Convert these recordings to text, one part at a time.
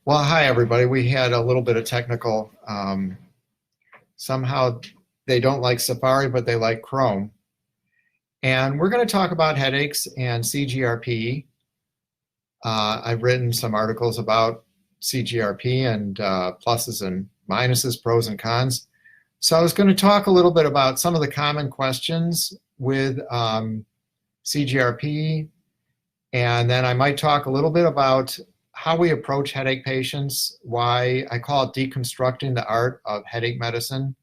Well, hi everybody. We had a little bit of technical. Somehow they don't like Safari, but they like Chrome. And we're going to talk about headaches and Cgrp. I've written some articles about Cgrp and pluses and minuses, pros and cons. So I was going to talk a little bit about some of the common questions with Cgrp, and then I might talk a little bit about how we approach headache patients, why I call it deconstructing the art of headache medicine.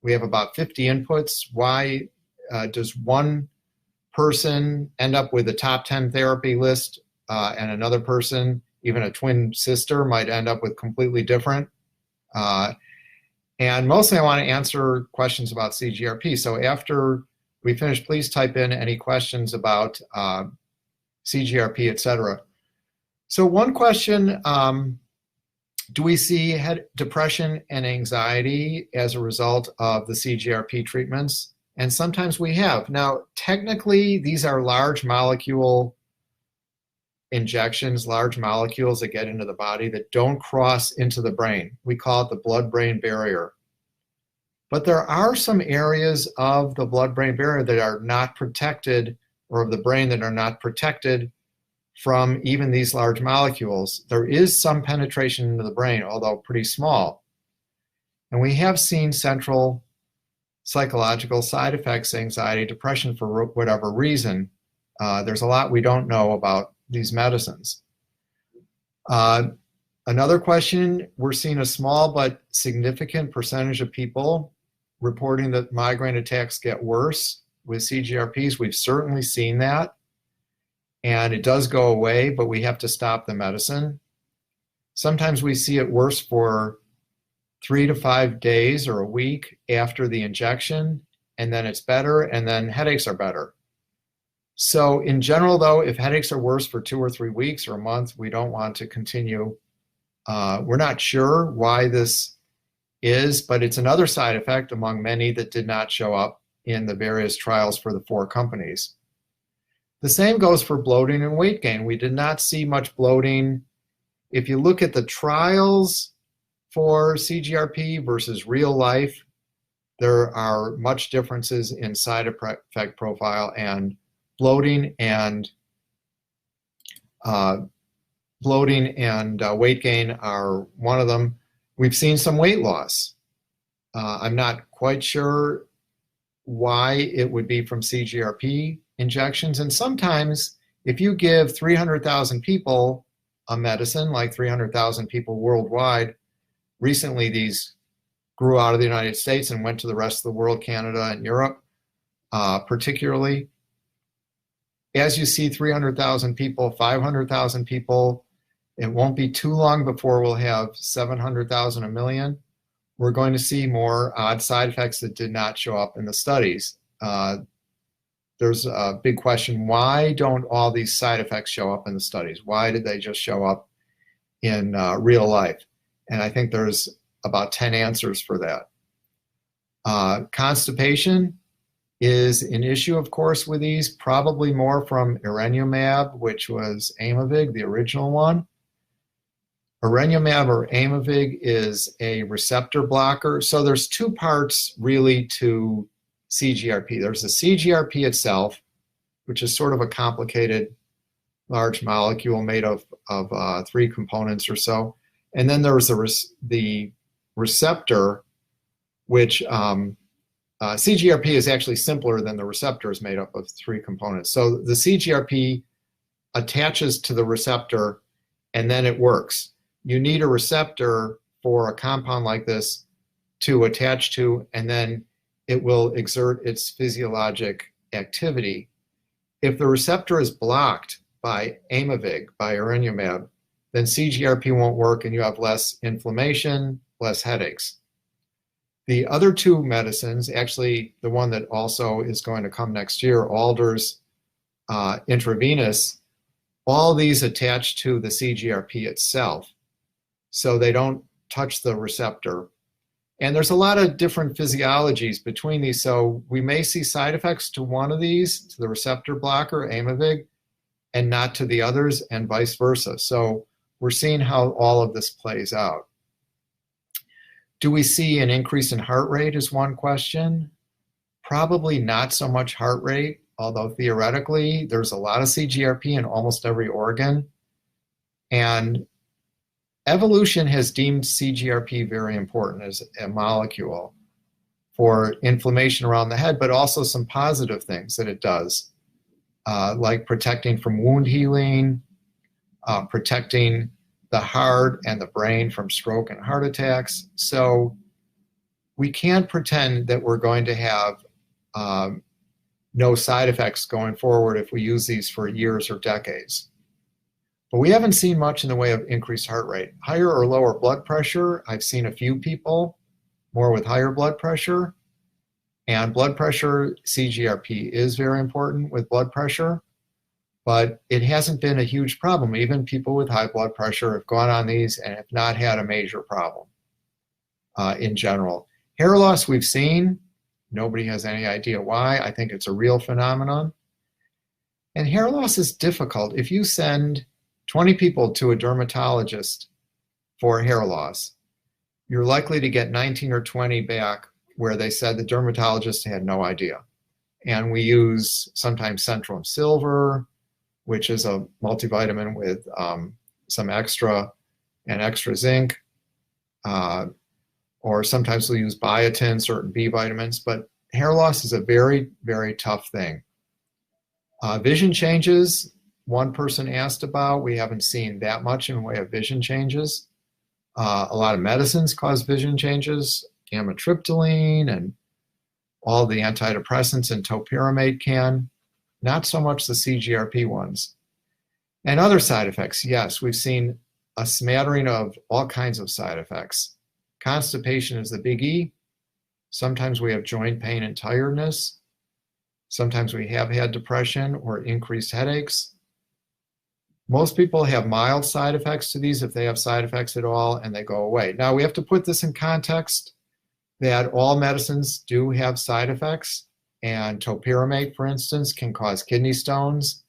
We have about 50 inputs. Why does one person end up with a top 10 therapy list and another person, even a twin sister, might end up with completely different? And mostly I want to answer questions about Cgrp. So after we finish, please type in any questions about Cgrp, etc. So one question, do we see depression and anxiety as a result of the Cgrp treatments? And sometimes we have. Now, technically, these are large molecule injections, large molecules that get into the body that don't cross into the brain. We call it the blood-brain barrier. But there are some areas of the blood-brain barrier that are not protected, or of the brain that are not protected from even these large molecules. There is some penetration into the brain, although pretty small. And we have seen central psychological side effects, anxiety, depression, for whatever reason. There's a lot we don't know about these medicines. Another question, we're seeing a small but significant percentage of people reporting that migraine attacks get worse with Cgrps. We've certainly seen that. And it does go away, but we have to stop the medicine. Sometimes we see it worse for 3 to 5 days or a week after the injection, and then it's better, and then headaches are better. So in general, though, if headaches are worse for 2 or 3 weeks or a month, we don't want to continue. We're not sure why this is, but it's another side effect among many that did not show up in the various trials for the 4 companies. The same goes for bloating and weight gain. We did not see much bloating. If you look at the trials for Cgrp versus real life, there are much differences in side effect profile, and bloating and weight gain are one of them. We've seen some weight loss. I'm not quite sure why it would be from Cgrp injections. And sometimes if you give 300,000 people a medicine, like 300,000 people worldwide, recently these grew out of the United States and went to the rest of the world, Canada and Europe particularly. As you see 300,000 people, 500,000 people, it won't be too long before we'll have 700,000, a million. We're going to see more odd side effects that did not show up in the studies. There's a big question, why don't all these side effects show up in the studies? Why did they just show up in real life? And I think there's about 10 answers for that. Constipation is an issue, of course, with these, probably more from Irritable, which was Aimovig, the original one. Irritable or Aimovig is a receptor blocker. So there's 2 parts really to Cgrp. There's the Cgrp itself, which is sort of a complicated large molecule made of 3 components or so. And then there's the receptor, which Cgrp is actually simpler than the receptor, is made up of 3 components. So the Cgrp attaches to the receptor and then it works. You need a receptor for a compound like this to attach to, and then it will exert its physiologic activity. If the receptor is blocked by Aimovig, by Irritable, then Cgrp won't work and you have less inflammation, less headaches. The other 2 medicines, actually the one that also is going to come next year, Alders intravenous, all these attach to the Cgrp itself. So they don't touch the receptor. And there's a lot of different physiologies between these. So we may see side effects to one of these, to the receptor blocker, Aimovig, and not to the others, and vice versa. So we're seeing how all of this plays out. Do we see an increase in heart rate is one question. Probably not so much heart rate, although theoretically there's a lot of CGRP in almost every organ. And evolution has deemed CGRP very important as a molecule for inflammation around the head, but also some positive things that it does, like protecting from wound healing, protecting the heart and the brain from stroke and heart attacks. So we can't pretend that we're going to have no side effects going forward if we use these for years or decades. But we haven't seen much in the way of increased heart rate. Higher or lower blood pressure, I've seen a few people more with higher blood pressure. And blood pressure, CGRP is very important with blood pressure, but it hasn't been a huge problem. Even people with high blood pressure have gone on these and have not had a major problem in general. Hair loss we've seen. Nobody has any idea why. I think it's a real phenomenon. And hair loss is difficult. If you send 20 people to a dermatologist for hair loss, you're likely to get 19 or 20 back where they said the dermatologist had no idea. And we use sometimes Centrum Silver, which is a multivitamin with some extra zinc, or sometimes we'll use biotin, certain B vitamins, but hair loss is a very, very tough thing. Vision changes, one person asked about. We haven't seen that much in the way of vision changes. A lot of medicines cause vision changes, amitriptyline and all the antidepressants and topiramate can. Not so much the CGRP ones. And other side effects, yes, we've seen a smattering of all kinds of side effects. Constipation is the biggie. Sometimes we have joint pain and tiredness. Sometimes we have had depression or increased headaches. Most people have mild side effects to these if they have side effects at all, and they go away. Now, we have to put this in context that all medicines do have side effects, and topiramate, for instance, can cause kidney stones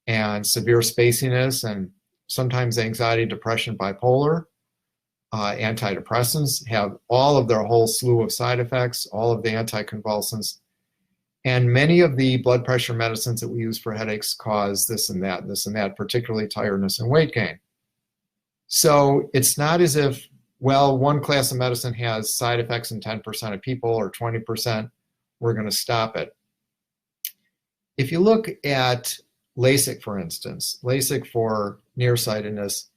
and severe spaciness and sometimes anxiety, depression, bipolar. Antidepressants have all of their whole slew of side effects, all of the anticonvulsants. And many of the blood pressure medicines that we use for headaches cause this and that, particularly tiredness and weight gain. So it's not as if, well, one class of medicine has side effects in 10% of people or 20%, we're going to stop it. If you look at LASIK, for instance, LASIK for nearsightedness,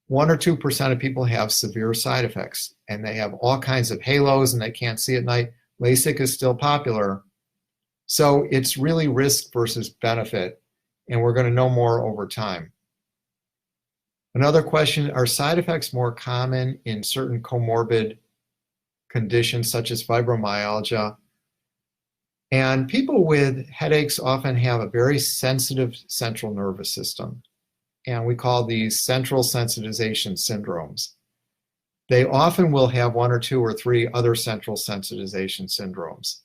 1 or 2% of people have severe side effects, and they have all kinds of halos and they can't see at night. LASIK is still popular. So it's really risk versus benefit, and we're going to know more over time. Another question, are side effects more common in certain comorbid conditions such as fibromyalgia? And people with headaches often have a very sensitive central nervous system, and we call these central sensitization syndromes. They often will have 1 or 2 or 3 other central sensitization syndromes.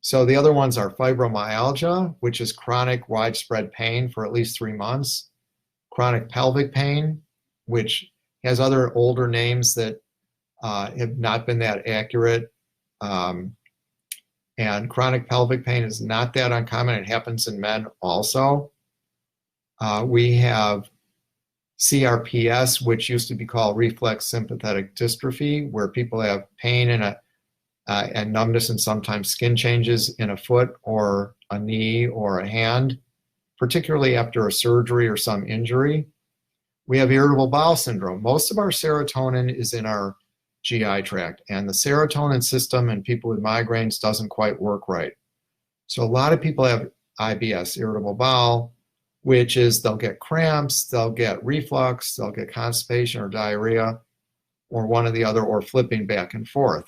So the other ones are fibromyalgia, which is chronic widespread pain for at least 3 months, chronic pelvic pain, which has other older names that have not been that accurate. And chronic pelvic pain is not that uncommon. It happens in men also. We have CRPS, which used to be called reflex sympathetic dystrophy, where people have pain and numbness and sometimes skin changes in a foot or a knee or a hand, particularly after a surgery or some injury. We have irritable bowel syndrome. Most of our serotonin is in our GI tract, and the serotonin system in people with migraines doesn't quite work right. So a lot of people have IBS, irritable bowel, which is they'll get cramps, they'll get reflux, they'll get constipation or diarrhea, or one or the other, or flipping back and forth.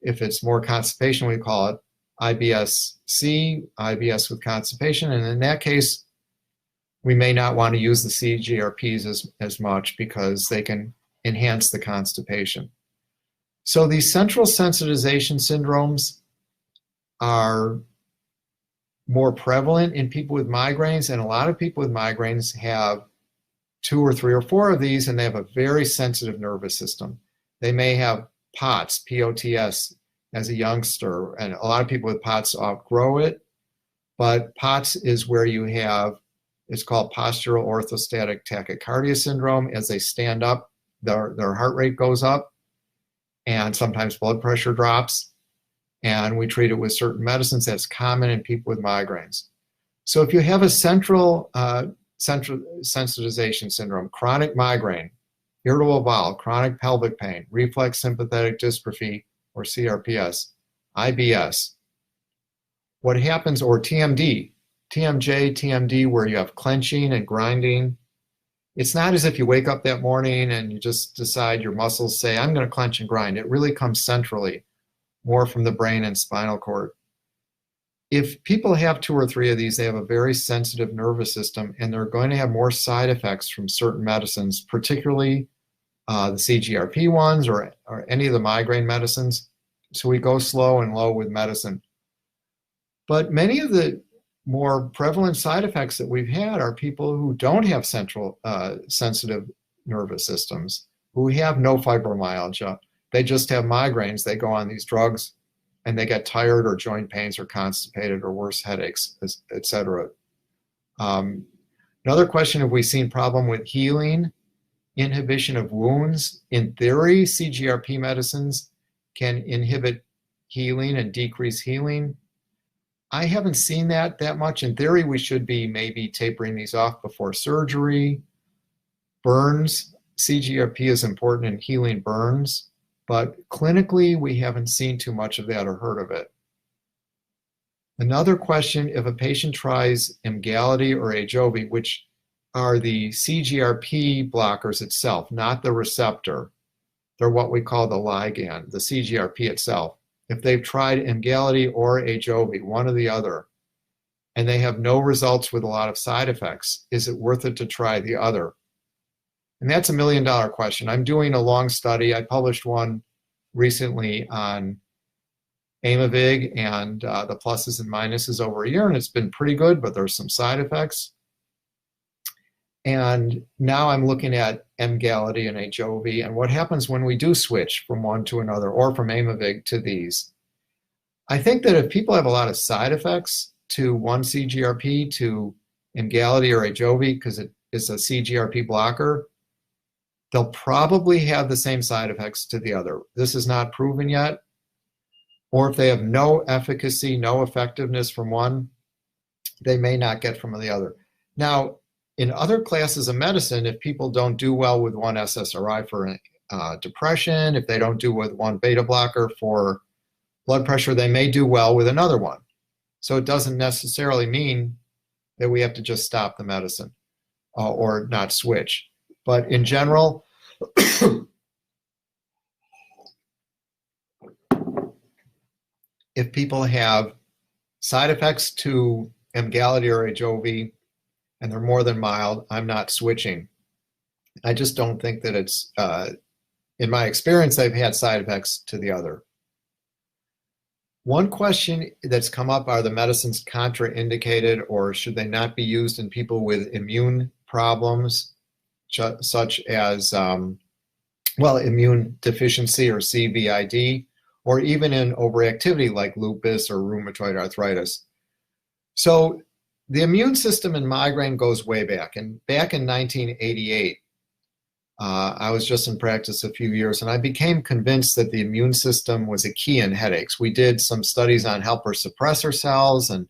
If it's more constipation, we call it IBS-C, IBS with constipation, and in that case, we may not want to use the CGRPs as much because they can enhance the constipation. So these central sensitization syndromes are more prevalent in people with migraines, and a lot of people with migraines have 2 or 3 or 4 of these, and they have a very sensitive nervous system. They may have POTS, P-O-T-S, as a youngster, and a lot of people with POTS outgrow it, but POTS is where you have, it's called postural orthostatic tachycardia syndrome. As they stand up, their heart rate goes up, and sometimes blood pressure drops, and we treat it with certain medicines. That's common in people with migraines. So if you have a central sensitization syndrome, chronic migraine, irritable bowel, chronic pelvic pain, reflex sympathetic dystrophy, or CRPS, IBS, what happens, or TMD, TMJ, TMD, where you have clenching and grinding. It's not as if you wake up that morning and you just decide, your muscles say, I'm going to clench and grind. It really comes centrally, more from the brain and spinal cord. If people have 2 or 3 of these, they have a very sensitive nervous system, and they're going to have more side effects from certain medicines, particularly the CGRP ones or any of the migraine medicines. So we go slow and low with medicine. But many of the more prevalent side effects that we've had are people who don't have central sensitive nervous systems, who have no fibromyalgia. They just have migraines. They go on these drugs, and they get tired or joint pains or constipated or worse headaches, etc. Another question, have we seen problem with healing, inhibition of wounds? In theory, CGRP medicines can inhibit healing and decrease healing. I haven't seen that much. In theory, we should be maybe tapering these off before surgery. Burns, CGRP is important in healing burns, but clinically, we haven't seen too much of that or heard of it. Another question, if a patient tries Emgality or Ajovy, which are the CGRP blockers itself, not the receptor, they're what we call the ligand, the CGRP itself. If they've tried Emgality or Ajovy, one or the other, and they have no results with a lot of side effects, is it worth it to try the other? And that's $1 million question. I'm doing a long study. I published one recently on Aimovig and the pluses and minuses over a year, and it's been pretty good, but there's some side effects. And now I'm looking at Emgality and Ajovy and what happens when we do switch from one to another, or from Aimovig to these. I think that if people have a lot of side effects to one CGRP, to Emgality or Ajovy, because it is a CGRP blocker, they'll probably have the same side effects to the other. This is not proven yet. Or if they have no efficacy, no effectiveness from one, they may not get from the other. Now, in other classes of medicine, if people don't do well with one SSRI for depression, if they don't do with one beta blocker for blood pressure, they may do well with another one. So it doesn't necessarily mean that we have to just stop the medicine or not switch. But in general, if people have side effects to Emgality or Ajovy and they're more than mild, I'm not switching. I just don't think that it's, in my experience, I've had side effects to the other. One question that's come up, are the medicines contraindicated, or should they not be used in people with immune problems, such as, immune deficiency or CVID, or even in overactivity like lupus or rheumatoid arthritis. So the immune system in migraine goes way back. And back in 1988, I was just in practice a few years, and I became convinced that the immune system was a key in headaches. We did some studies on helper suppressor cells and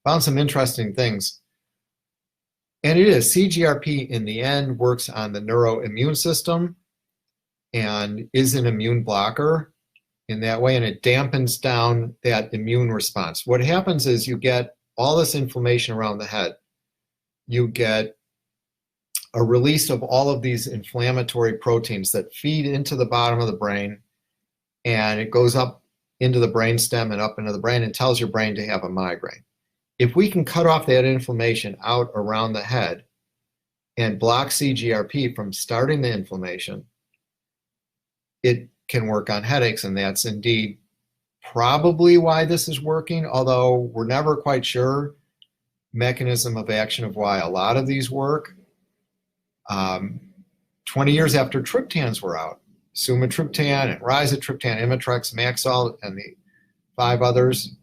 found some interesting things. And it is, CGRP in the end works on the neuroimmune system and is an immune blocker in that way, and it dampens down that immune response. What happens is you get all this inflammation around the head. You get a release of all of these inflammatory proteins that feed into the bottom of the brain, and it goes up into the brainstem and up into the brain and tells your brain to have a migraine. If we can cut off that inflammation out around the head and block CGRP from starting the inflammation, it can work on headaches, and that's indeed probably why this is working, although we're never quite sure mechanism of action of why a lot of these work. 20 years after triptans were out, Sumatriptan and Rizatriptan, Imitrex, Maxalt, and the 5 others,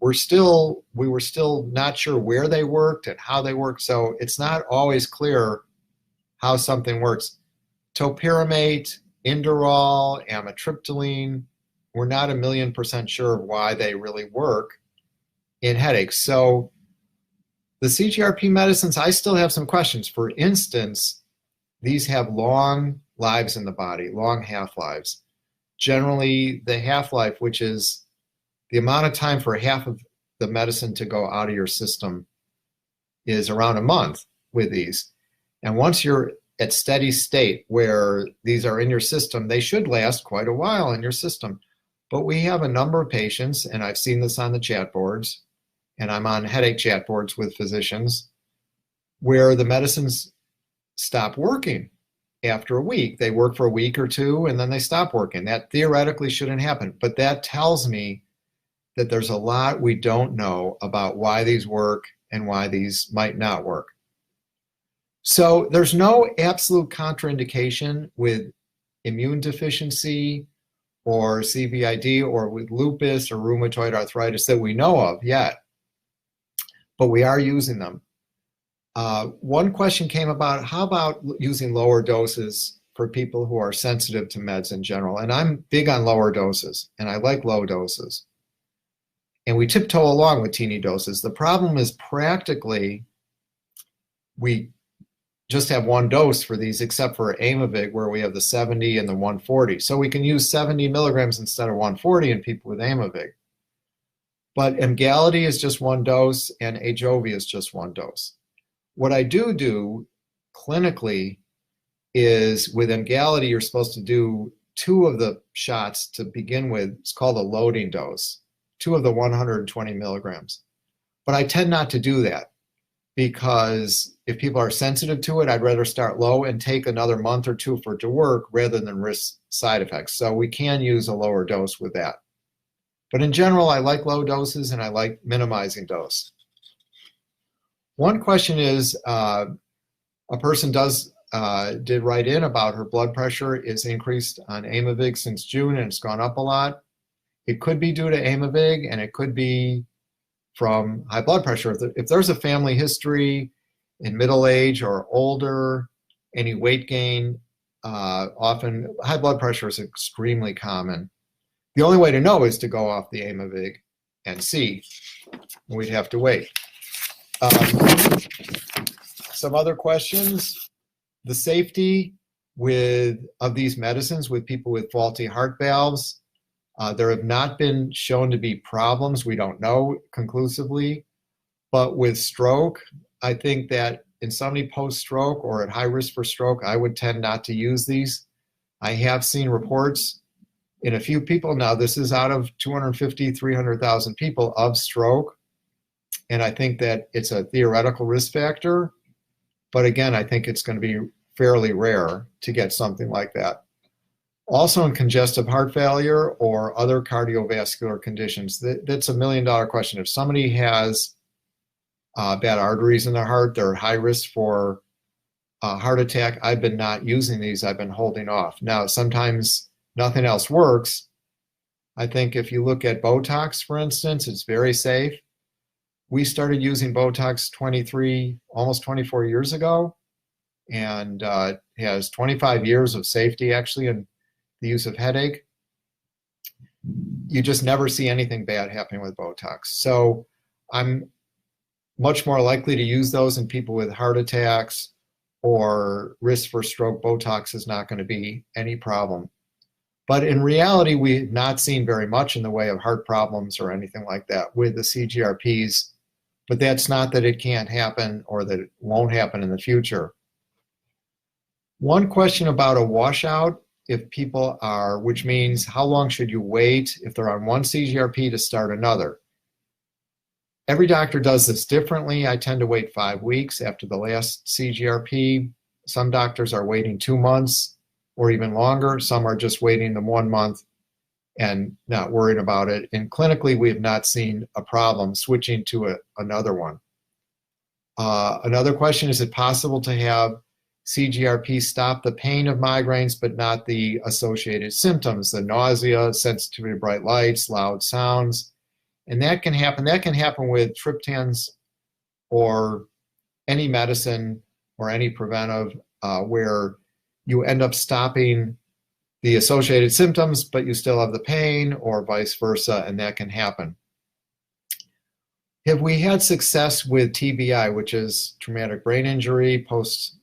we were still not sure where they worked and how they worked. So it's not always clear how something works. Topiramate, Inderal, amitriptyline, we're not 1,000,000% sure why they really work in headaches. So the CGRP medicines, I still have some questions. For instance, these have long lives in the body, long half-lives. Generally, the half-life, which is the amount of time for half of the medicine to go out of your system, is around a month with these. And once you're at steady state where these are in your system, they should last quite a while in your system. But we have a number of patients, and I've seen this on the chat boards, and I'm on headache chat boards with physicians, where the medicines stop working after a week. They work for a week or two, and then they stop working. That theoretically shouldn't happen, but that tells me that there's a lot we don't know about why these work and why these might not work. So there's no absolute contraindication with immune deficiency or CVID or with lupus or rheumatoid arthritis that we know of yet, but we are using them. One question came about, how about using lower doses for people who are sensitive to meds in general? And I'm big on lower doses, and I like low doses. And we tiptoe along with teeny doses. The problem is practically we just have one dose for these, except for Aimovig, where we have the 70 and the 140. So we can use 70 milligrams instead of 140 in people with Aimovig. But Emgality is just one dose, and Ajovy is just one dose. What I do clinically is with Emgality, you're supposed to do 2 of the shots to begin with. It's called a loading dose, 2 of the 120 milligrams. But I tend not to do that, because if people are sensitive to it, I'd rather start low and take another month or 2 for it to work rather than risk side effects. So we can use a lower dose with that. But in general, I like low doses and I like minimizing dose. One question is, a person did write in about her blood pressure is increased on Aimovig since June and it's gone up a lot. It could be due to Aimovig, and it could be from high blood pressure. If there's a family history in middle age or older, any weight gain, often high blood pressure is extremely common. The only way to know is to go off the Aimovig and see. We'd have to wait. Some other questions. The safety of these medicines with people with faulty heart valves. There have not been shown to be problems. We don't know conclusively. But with stroke, I think that in somebody post-stroke or at high risk for stroke, I would tend not to use these. I have seen reports in a few people, now this is out of 250, 300,000 people, of stroke. And I think that it's a theoretical risk factor. But again, I think it's going to be fairly rare to get something like that. Also in congestive heart failure or other cardiovascular conditions, that's $1 million question. If somebody has bad arteries in their heart, they're at high risk for a heart attack. I've been not using these. I've been holding off. Now, sometimes nothing else works. I think if you look at Botox, for instance, it's very safe. We started using Botox 23, almost 24 years ago, and it has 25 years of safety, actually, in the use of headache. You just never see anything bad happening with Botox. So I'm much more likely to use those in people with heart attacks or risk for stroke. Botox is not going to be any problem. But in reality, we've not seen very much in the way of heart problems or anything like that with the CGRPs. But that's not that it can't happen or that it won't happen in the future. One question about a washout, if people are, which means how long should you wait if they're on one CGRP to start another? Every doctor does this differently. I tend to wait 5 weeks after the last CGRP. Some doctors are waiting 2 months or even longer. Some are just waiting them 1 month and not worried about it. And clinically, we have not seen a problem switching to another one. Another question, is it possible to have CGRP stop the pain of migraines, but not the associated symptoms, the nausea, sensitivity to bright lights, loud sounds. And that can happen. That can happen with triptans or any medicine or any preventive where you end up stopping the associated symptoms, but you still have the pain, or vice versa, and that can happen. Have we had success with TBI, which is traumatic brain injury, post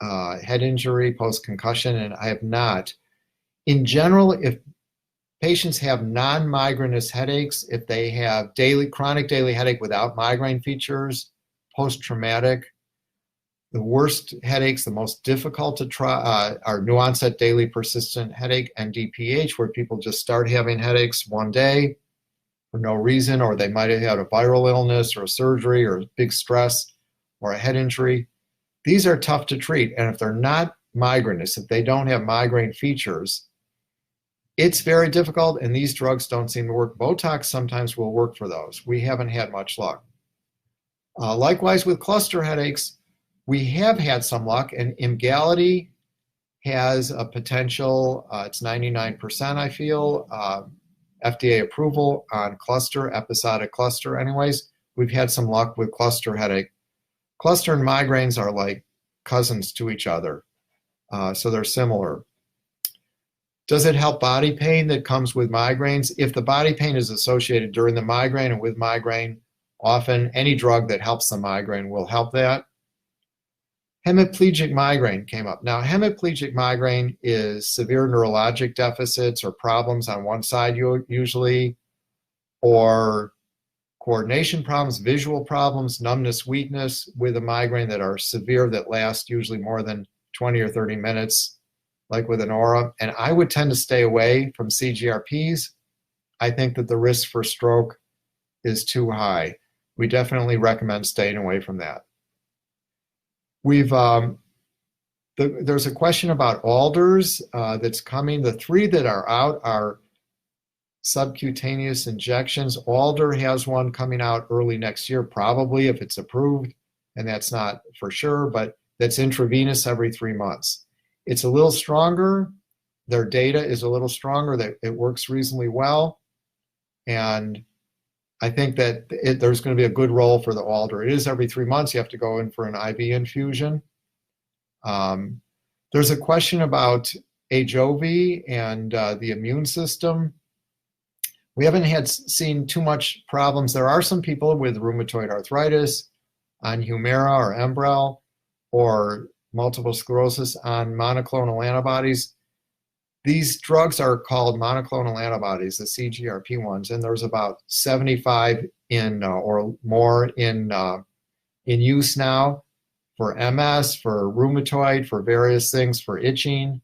head injury, post concussion? And I have not. In general, if patients have non-migrainous headaches, if they have chronic daily headache without migraine features, post-traumatic, the worst headaches, the most difficult to try, are new onset daily persistent headache, NDPH, where people just start having headaches one day for no reason, or they might have had a viral illness or a surgery or big stress or a head injury. These are tough to treat. And if they're not migrainous, if they don't have migraine features, it's very difficult, and these drugs don't seem to work. Botox sometimes will work for those. We haven't had much luck. Likewise with cluster headaches, we have had some luck, and Emgality has a potential, it's 99%, I feel, FDA approval on cluster, episodic cluster anyways. We've had some luck with cluster headache. Cluster and migraines are like cousins to each other, so they're similar. Does it help body pain that comes with migraines? If the body pain is associated during the migraine and with migraine, often any drug that helps the migraine will help that. Hemiplegic migraine came up. Now, hemiplegic migraine is severe neurologic deficits or problems on one side usually, or coordination problems, visual problems, numbness, weakness with a migraine that are severe, that last usually more than 20 or 30 minutes, like with an aura. And I would tend to stay away from CGRPs. I think that the risk for stroke is too high. We definitely recommend staying away from that. There's a question about alders that's coming. The 3 that are out are subcutaneous injections. Alder has one coming out early next year, probably, if it's approved, and that's not for sure, but that's intravenous every 3 months. It's a little stronger. Their data is a little stronger. That it works reasonably well, and I think that there's going to be a good role for the alder. It is every 3 months. You have to go in for an IV infusion. There's a question about AJOVY and the immune system. We haven't seen too much problems. There are some people with rheumatoid arthritis on Humira or Enbrel, or multiple sclerosis on monoclonal antibodies. These drugs are called monoclonal antibodies, the CGRP ones, and there's about 75 or more in use now for MS, for rheumatoid, for various things, for itching.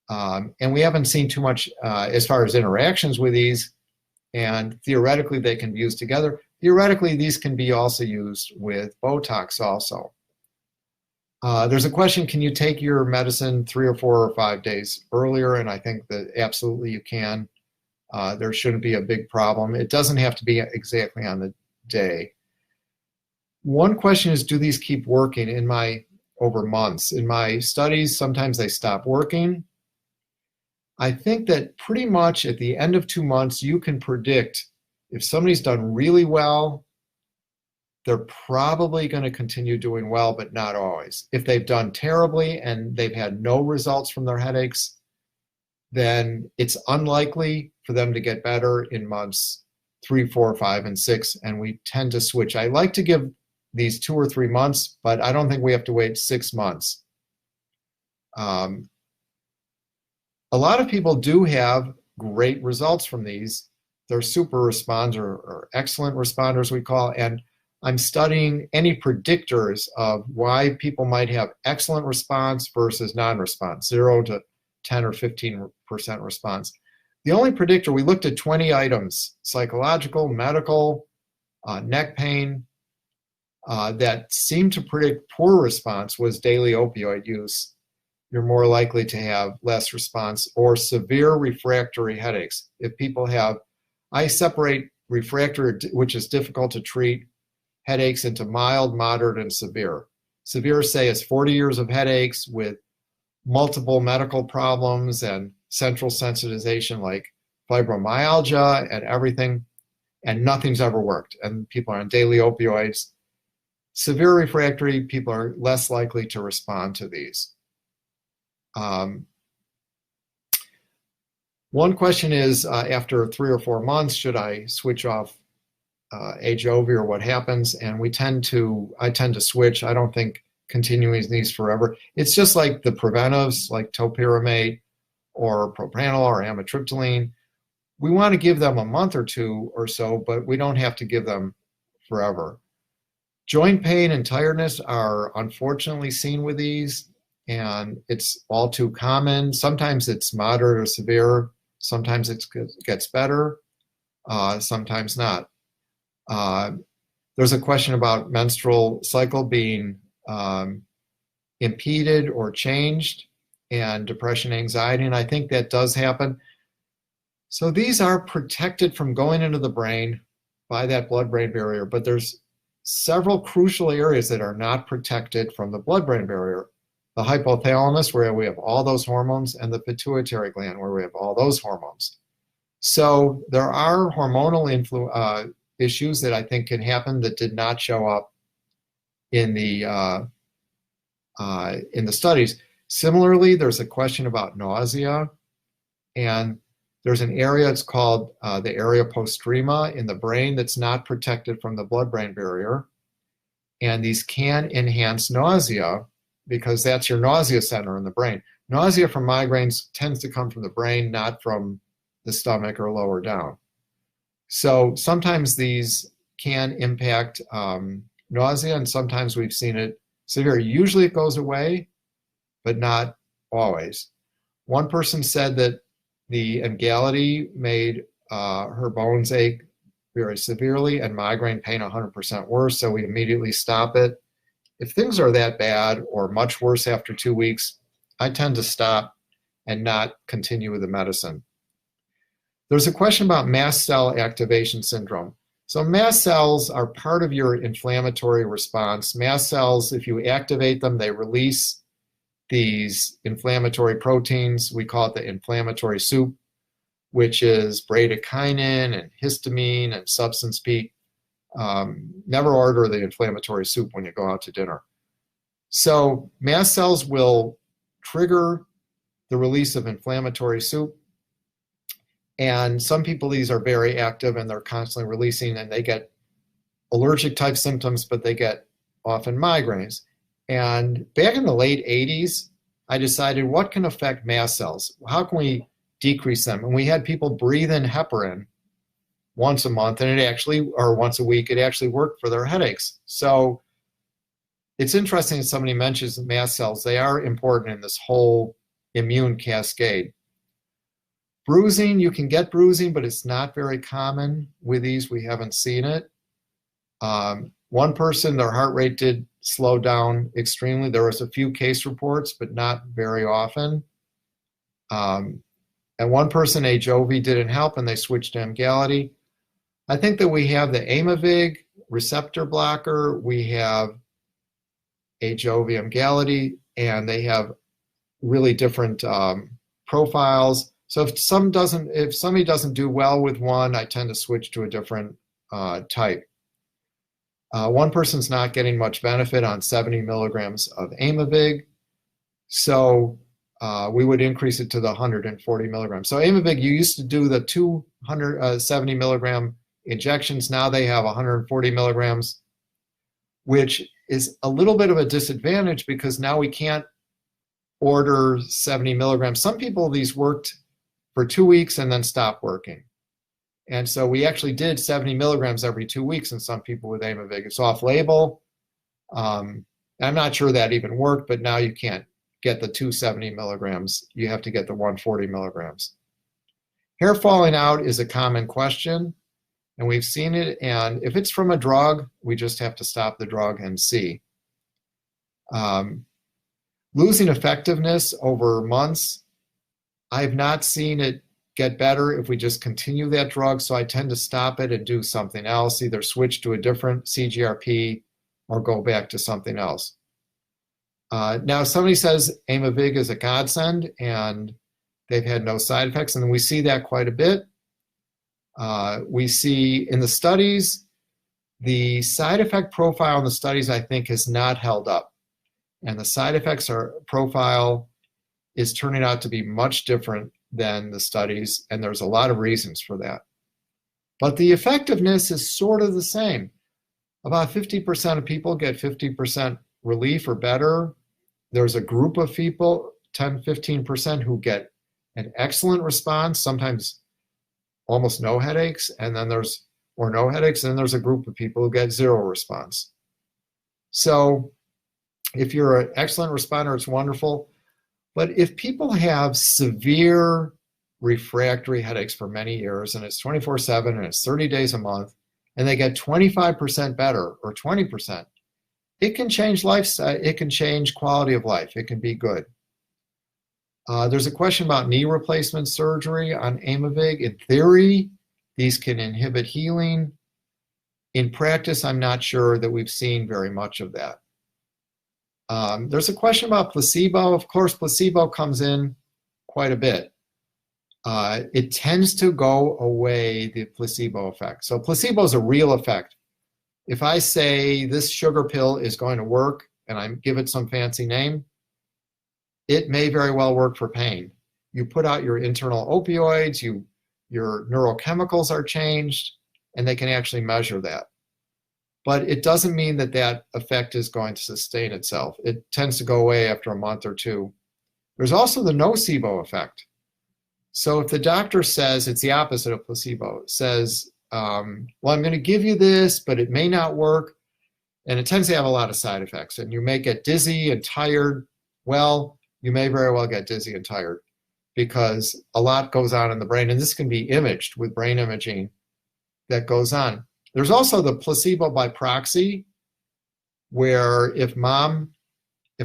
And we haven't seen too much as far as interactions with these, and theoretically they can be used together. Theoretically, these can be also used with Botox also. There's a question, can you take your medicine 3 or 4 or 5 days earlier? And I think that absolutely you can. There shouldn't be a big problem. It doesn't have to be exactly on the day. One question is, do these keep working over months? In my studies, sometimes they stop working. I think that pretty much at the end of 2 months, you can predict if somebody's done really well, they're probably going to continue doing well, but not always. If they've done terribly and they've had no results from their headaches, then it's unlikely for them to get better in months 3, 4, 5, and 6, and we tend to switch. I like to give these 2 or 3 months, but I don't think we have to wait 6 months. A lot of people do have great results from these. They're super responders or excellent responders, we call, and I'm studying any predictors of why people might have excellent response versus non-response, 0 to 10 or 15% response. The only predictor, we looked at 20 items, psychological, medical, neck pain, that seemed to predict poor response was daily opioid use. You're more likely to have less response, or severe refractory headaches. If people have, I separate refractory, which is difficult to treat, headaches into mild, moderate, and severe. Severe, say, is 40 years of headaches with multiple medical problems and central sensitization like fibromyalgia and everything, and nothing's ever worked, and people are on daily opioids. Severe refractory, people are less likely to respond to these. One question is, after 3 or 4 months, should I switch off AJOVY or what happens? And I tend to switch. I don't think continuing these forever. It's just like the preventives, like topiramate or propranolol or amitriptyline. We want to give them a month or 2 or so, but we don't have to give them forever. Joint pain and tiredness are unfortunately seen with these, and it's all too common. Sometimes it's moderate or severe. Sometimes it gets better. Sometimes not. There's a question about menstrual cycle being impeded or changed, and depression, anxiety, and I think that does happen. So these are protected from going into the brain by that blood-brain barrier, but there's several crucial areas that are not protected from the blood-brain barrier. The hypothalamus, where we have all those hormones, and the pituitary gland, where we have all those hormones. So there are hormonal issues that I think can happen that did not show up in the studies. Similarly, there's a question about nausea, and there's an area, it's called the area postrema in the brain that's not protected from the blood-brain barrier. And these can enhance nausea because that's your nausea center in the brain. Nausea from migraines tends to come from the brain, not from the stomach or lower down. So sometimes these can impact nausea, and sometimes we've seen it severe. Usually it goes away, but not always. One person said that the Emgality made her bones ache very severely and migraine pain 100% worse, so we immediately stop it. If things are that bad or much worse after 2 weeks, I tend to stop and not continue with the medicine. There's a question about mast cell activation syndrome. So mast cells are part of your inflammatory response. Mast cells, if you activate them, they release these inflammatory proteins. We call it the inflammatory soup, which is bradykinin and histamine and substance P. Never order the inflammatory soup when you go out to dinner. So mast cells will trigger the release of inflammatory soup. And some people, these are very active and they're constantly releasing, and they get allergic type symptoms, but they get often migraines. And back in the late 80s, I decided what can affect mast cells? How can we decrease them? And we had people breathe in heparin once a month, and or once a week, it actually worked for their headaches. So it's interesting that somebody mentions mast cells. They are important in this whole immune cascade. Bruising, you can get bruising, but it's not very common with these. We haven't seen it. One person, their heart rate did slow down extremely. There was a few case reports, but not very often. And one person, AJOVY didn't help, and they switched to Emgality. I think that we have the Aimovig receptor blocker. We have AJOVY, Emgality, and they have really different profiles. So if somebody doesn't do well with one, I tend to switch to a different type. One person's not getting much benefit on 70 milligrams of Aimovig, so we would increase it to the 140 milligrams. So Aimovig, you used to do the 270 milligram injections. Now they have 140 milligrams, which is a little bit of a disadvantage because now we can't order 70 milligrams. Some people, these worked for 2 weeks and then stopped working. And so we actually did 70 milligrams every 2 weeks in some people with Aimovig. It's off-label. I'm not sure that even worked, but now you can't get the 270 milligrams. You have to get the 140 milligrams. Hair falling out is a common question, and we've seen it. And if it's from a drug, we just have to stop the drug and see. Losing effectiveness over months, I've not seen it get better if we just continue that drug, so I tend to stop it and do something else, either switch to a different CGRP or go back to something else. Now, somebody says Aimovig is a godsend and they've had no side effects, and we see that quite a bit. We see in the studies, the side effect profile in the studies, I think, has not held up. And the side effects profile is turning out to be much different than the studies, and there's a lot of reasons for that. But the effectiveness is sort of the same. About 50% of people get 50% relief or better. There's a group of people, 10, 15%, who get an excellent response, sometimes almost no headaches, and then there's no headaches, and then there's a group of people who get zero response. So if you're an excellent responder, it's wonderful. But if people have severe refractory headaches for many years, and it's 24/7 and it's 30 days a month, and they get 25% better or 20%, it can change lifestyle, it can change quality of life, it can be good. There's a question about knee replacement surgery on Aimovig. In theory, these can inhibit healing. In practice, I'm not sure that we've seen very much of that. There's a question about placebo. Of course, placebo comes in quite a bit. It tends to go away, the placebo effect. So placebo is a real effect. If I say this sugar pill is going to work and I give it some fancy name, it may very well work for pain. You put out your internal opioids, your neurochemicals are changed, and they can actually measure that. But it doesn't mean that that effect is going to sustain itself. It tends to go away after a month or two. There's also the nocebo effect. So if the doctor says, it's the opposite of placebo, says, well, I'm going to give you this, but it may not work, and it tends to have a lot of side effects, and you may get dizzy and tired. Well, you may very well get dizzy and tired because a lot goes on in the brain, and this can be imaged with brain imaging that goes on. There's also the placebo by proxy, where if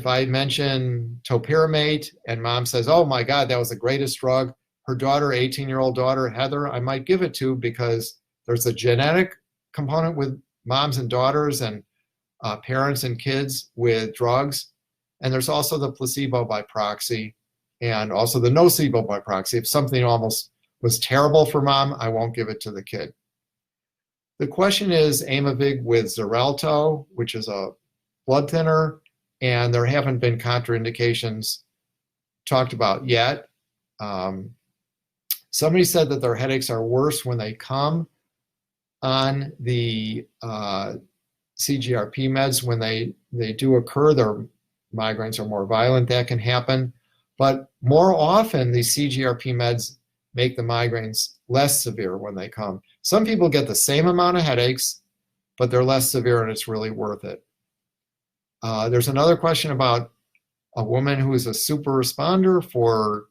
I mention topiramate and mom says, oh my God, that was the greatest drug, her daughter, 18-year-old daughter, Heather, I might give it to because there's a genetic component with moms and daughters and parents and kids with drugs. And there's also the placebo by proxy and also the nocebo by proxy. If something almost was terrible for mom, I won't give it to the kid. The question is Aimovig with Xarelto, which is a blood thinner, and there haven't been contraindications talked about yet. Somebody said that their headaches are worse when they come on the CGRP meds. When they do occur, their migraines are more violent. That can happen. But more often, these CGRP meds make the migraines less severe when they come. Some people get the same amount of headaches, but they're less severe, and it's really worth it. There's another question about a woman who is a super responder for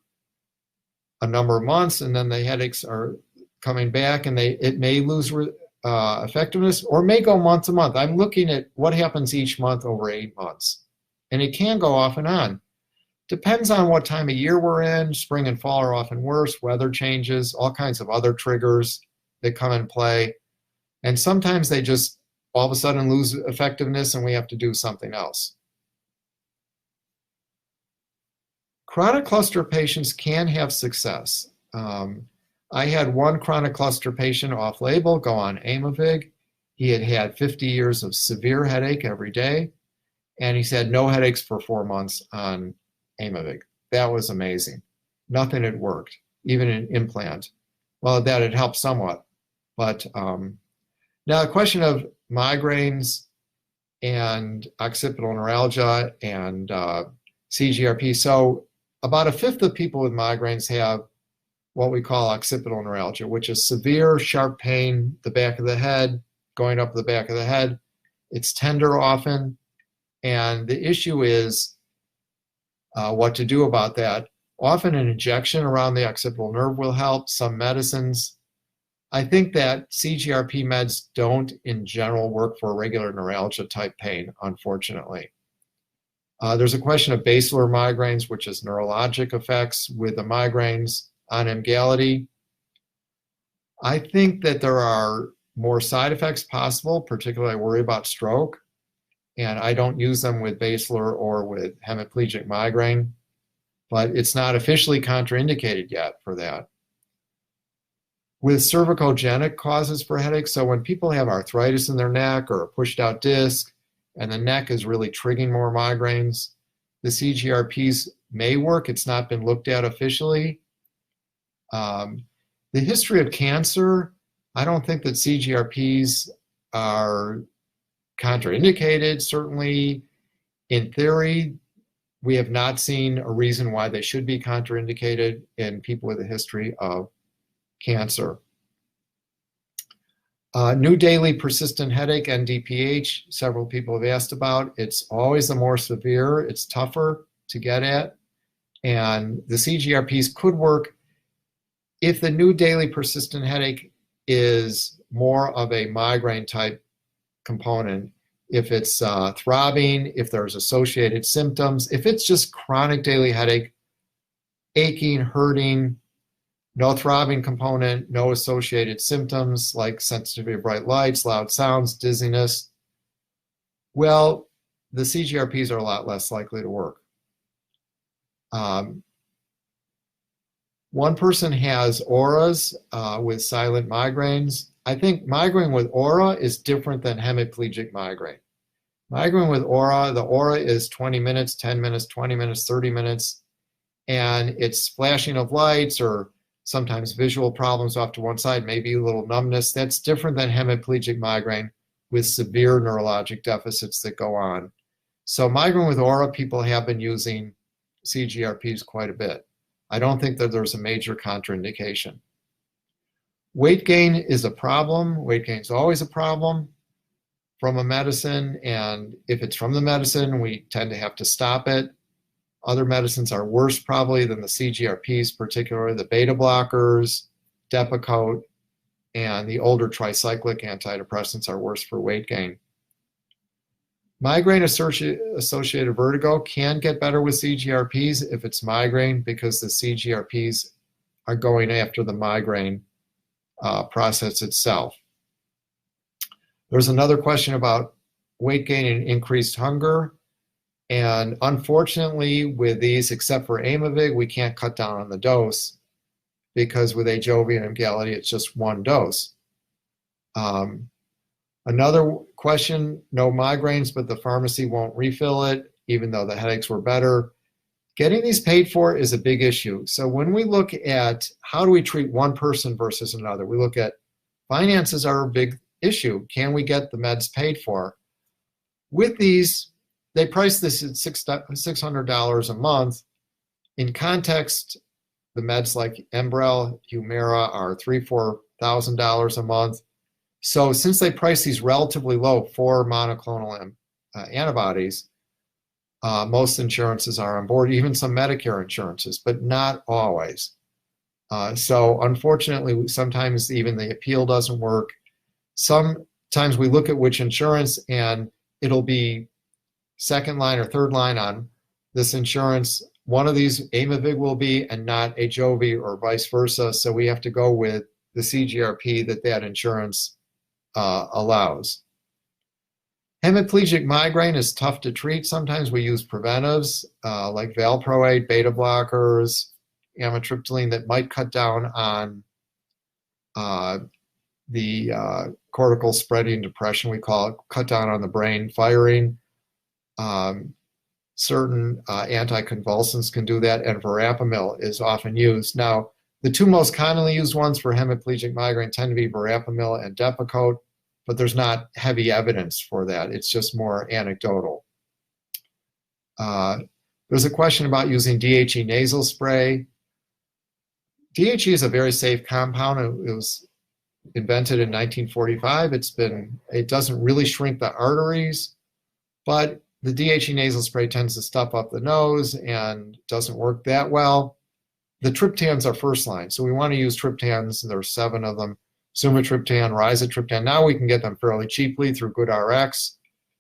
a number of months, and then the headaches are coming back, and it may lose effectiveness or may go month to month. I'm looking at what happens each month over 8 months, and it can go off and on. Depends on what time of year we're in. Spring and fall are often worse. Weather changes, all kinds of other triggers that come in play. And sometimes they just all of a sudden lose effectiveness and we have to do something else. Chronic cluster patients can have success. I had one chronic cluster patient off-label go on Aimovig. He had had 50 years of severe headache every day, and he's had no headaches for 4 months on Aimovig. That was amazing. Nothing had worked, even an implant. Well, that had helped somewhat. But now the question of migraines and occipital neuralgia and CGRP. So about 1/5 of people with migraines have what we call occipital neuralgia, which is severe, sharp pain, the back of the head, going up the back of the head. It's tender often. And the issue is what to do about that. Often an injection around the occipital nerve will help, some medicines. I think that CGRP meds don't, in general, work for regular neuralgia type pain, unfortunately. There's a question of basilar migraines, which is neurologic effects with the migraines on Emgality. I think that there are more side effects possible, particularly I worry about stroke. and I don't use them with basilar or with hemiplegic migraine, but it's not officially contraindicated yet for that. With cervicogenic causes for headaches, so when people have arthritis in their neck or a pushed out disc, and the neck is really triggering more migraines, the CGRPs may work. It's not been looked at officially. The history of cancer, I don't think that CGRPs are contraindicated. Certainly, in theory, we have not seen a reason why they should be contraindicated in people with a history of cancer. New daily persistent headache, NDPH, several people have asked about. It's always the more severe, it's tougher to get at, and the CGRPs could work if the new daily persistent headache is more of a migraine type component. If it's throbbing, if there's associated symptoms, if it's just chronic daily headache, aching, hurting, no throbbing component, no associated symptoms like sensitivity to bright lights, loud sounds, dizziness, well, the CGRPs are a lot less likely to work. One person has auras with silent migraines. I think migraine with aura is different than hemiplegic migraine. Migraine with aura, the aura is 20 minutes, 10 minutes, 20 minutes, 30 minutes, and it's flashing of lights or sometimes visual problems off to one side, maybe a little numbness. That's different than hemiplegic migraine with severe neurologic deficits that go on. So migraine with aura, people have been using CGRPs quite a bit. I don't think that there's a major contraindication. Weight gain is a problem. Weight gain is always a problem from a medicine, and if it's from the medicine, we tend to have to stop it. Other medicines are worse probably than the CGRPs, particularly the beta blockers, Depakote, and the older tricyclic antidepressants are worse for weight gain. Migraine-associated vertigo can get better with CGRPs if it's migraine because the CGRPs are going after the migraine process itself. There's another question about weight gain and increased hunger. And unfortunately, with these, except for Aimovig, we can't cut down on the dose because with Ajovy and Emgality, it's just one dose. Another question, no migraines, but the pharmacy won't refill it, even though the headaches were better. Getting these paid for is a big issue. So when we look at how do we treat one person versus another, we look at finances are a big issue. Can we get the meds paid for? With these, they price this at $600 a month. In context, the meds like Enbrel, Humira are $3,000, $4,000 a month. So since they price these relatively low for monoclonal antibodies, most insurances are on board, even some Medicare insurances, but not always. So unfortunately, sometimes even the appeal doesn't work. Sometimes we look at which insurance and it'll be second line or third line on this insurance. One of these Aimovig will be and not Ajovy or vice versa. So we have to go with the CGRP that insurance allows. Hemiplegic migraine is tough to treat. Sometimes we use preventives like valproate, beta blockers, amitriptyline that might cut down on the cortical spreading depression, we call it, cut down on the brain firing. Certain anticonvulsants can do that, and verapamil is often used. Now, the two most commonly used ones for hemiplegic migraine tend to be verapamil and Depakote, but there's not heavy evidence for that. It's just more anecdotal. There's a question about using DHE nasal spray. DHE is a very safe compound. It was invented in 1945. It doesn't really shrink the arteries, but the DHE nasal spray tends to stuff up the nose and doesn't work that well. The triptans are first line, so we want to use triptans. There are 7 of them. Sumatriptan, rizatriptan. Now we can get them fairly cheaply through GoodRx.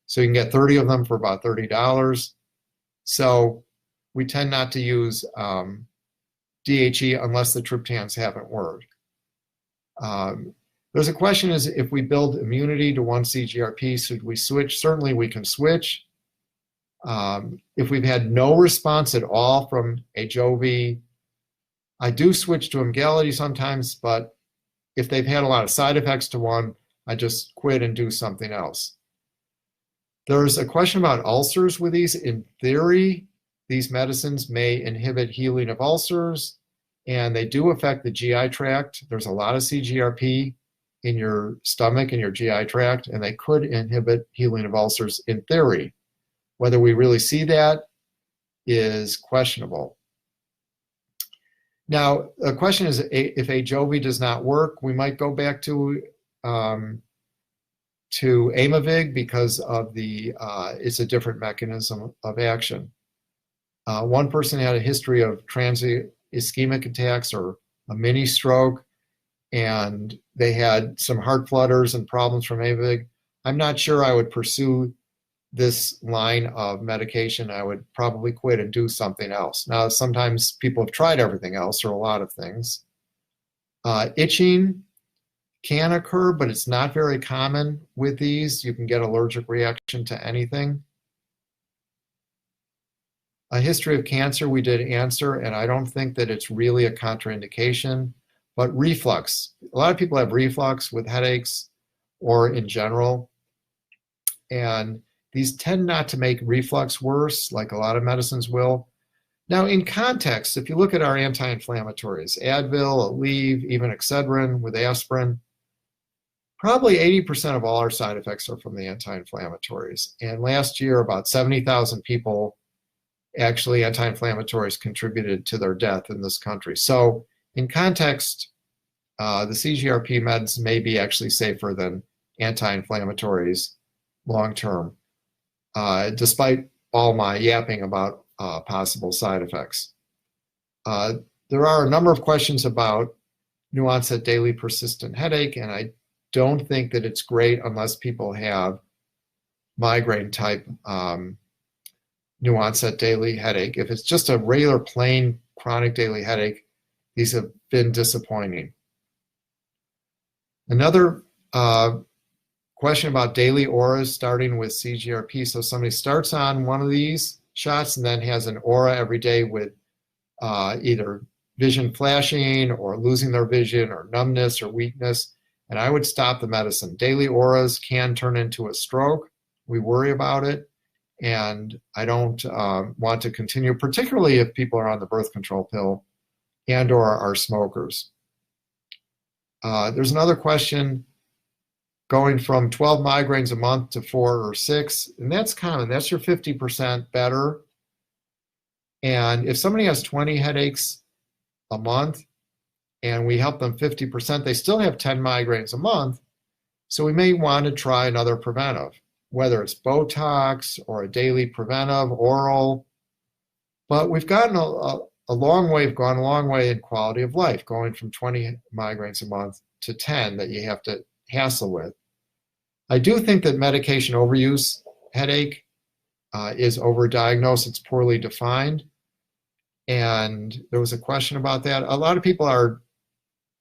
So you can get 30 of them for about $30. So we tend not to use DHE unless the triptans haven't worked. There's a question is if we build immunity to one CGRP, should we switch? Certainly we can switch. If we've had no response at all from Ajovy, I do switch to Emgality sometimes, but if they've had a lot of side effects to one, I just quit and do something else. There's a question about ulcers with these. In theory, these medicines may inhibit healing of ulcers, and they do affect the GI tract. There's a lot of CGRP in your stomach and your GI tract, and they could inhibit healing of ulcers in theory. Whether we really see that is questionable. Now, the question is, if Ajovy does not work, we might go back to Aimovig because of it's a different mechanism of action. One person had a history of transient ischemic attacks or a mini stroke, and they had some heart flutters and problems from Aimovig. I'm not sure I would pursue this line of medication. I would probably quit and do something else. Now, sometimes people have tried everything else or a lot of things. Itching can occur, but it's not very common with these. You can get allergic reaction to anything. A history of cancer, we did answer, and I don't think that it's really a contraindication, but reflux. A lot of people have reflux with headaches or in general, and these tend not to make reflux worse, like a lot of medicines will. Now, in context, if you look at our anti-inflammatories, Advil, Aleve, even Excedrin with aspirin, probably 80% of all our side effects are from the anti-inflammatories. And last year, about 70,000 people, actually, anti-inflammatories contributed to their death in this country. So in context, the CGRP meds may be actually safer than anti-inflammatories long-term, despite all my yapping about possible side effects. There are a number of questions about new onset daily persistent headache, and I don't think that it's great unless people have migraine type new onset daily headache. If it's just a regular plain chronic daily headache, these have been disappointing. Another question about daily auras starting with CGRP. So somebody starts on one of these shots and then has an aura every day with either vision flashing or losing their vision or numbness or weakness, and I would stop the medicine. Daily auras can turn into a stroke. We worry about it, and I don't want to continue, particularly if people are on the birth control pill and or are smokers. There's another question going from 12 migraines a month to 4 or 6, and that's common. That's your 50% better. And if somebody has 20 headaches a month and we help them 50%, they still have 10 migraines a month. So we may want to try another preventive, whether it's Botox or a daily preventive, oral. But we've gotten a long way, we've gone a long way in quality of life, going from 20 migraines a month to 10 that you have to hassle with. I do think that medication overuse headache is overdiagnosed. It's poorly defined. And there was a question about that. A lot of people are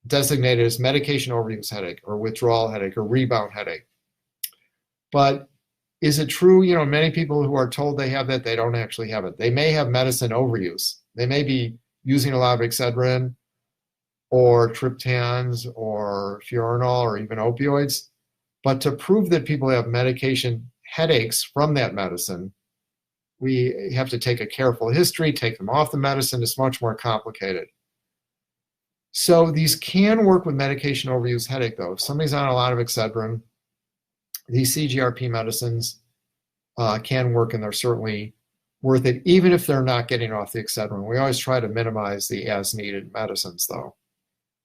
designated as medication overuse headache or withdrawal headache or rebound headache. But is it true, many people who are told they have that, they don't actually have it. They may have medicine overuse. They may be using a lot of Excedrin or triptans or Furanol or even opioids. But to prove that people have medication headaches from that medicine, we have to take a careful history, take them off the medicine. It's much more complicated. So these can work with medication overuse headache, though. If somebody's on a lot of Excedrin, these CGRP medicines can work, and they're certainly worth it, even if they're not getting off the Excedrin. We always try to minimize the as-needed medicines, though.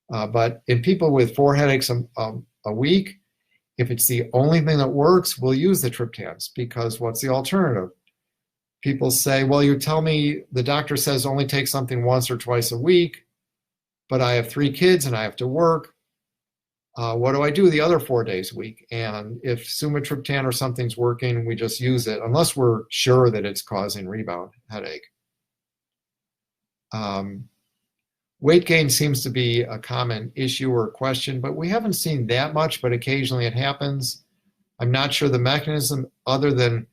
But in people with 4 headaches a week, if it's the only thing that works, we'll use the triptans, because what's the alternative? People say, well, you tell me the doctor says only take something once or twice a week, but I have 3 kids and I have to work. What do I do the other 4 days a week? And if Sumatriptan or something's working, we just use it, unless we're sure that it's causing rebound headache. Weight gain seems to be a common issue or question, but we haven't seen that much, but occasionally it happens. I'm not sure the mechanism, other than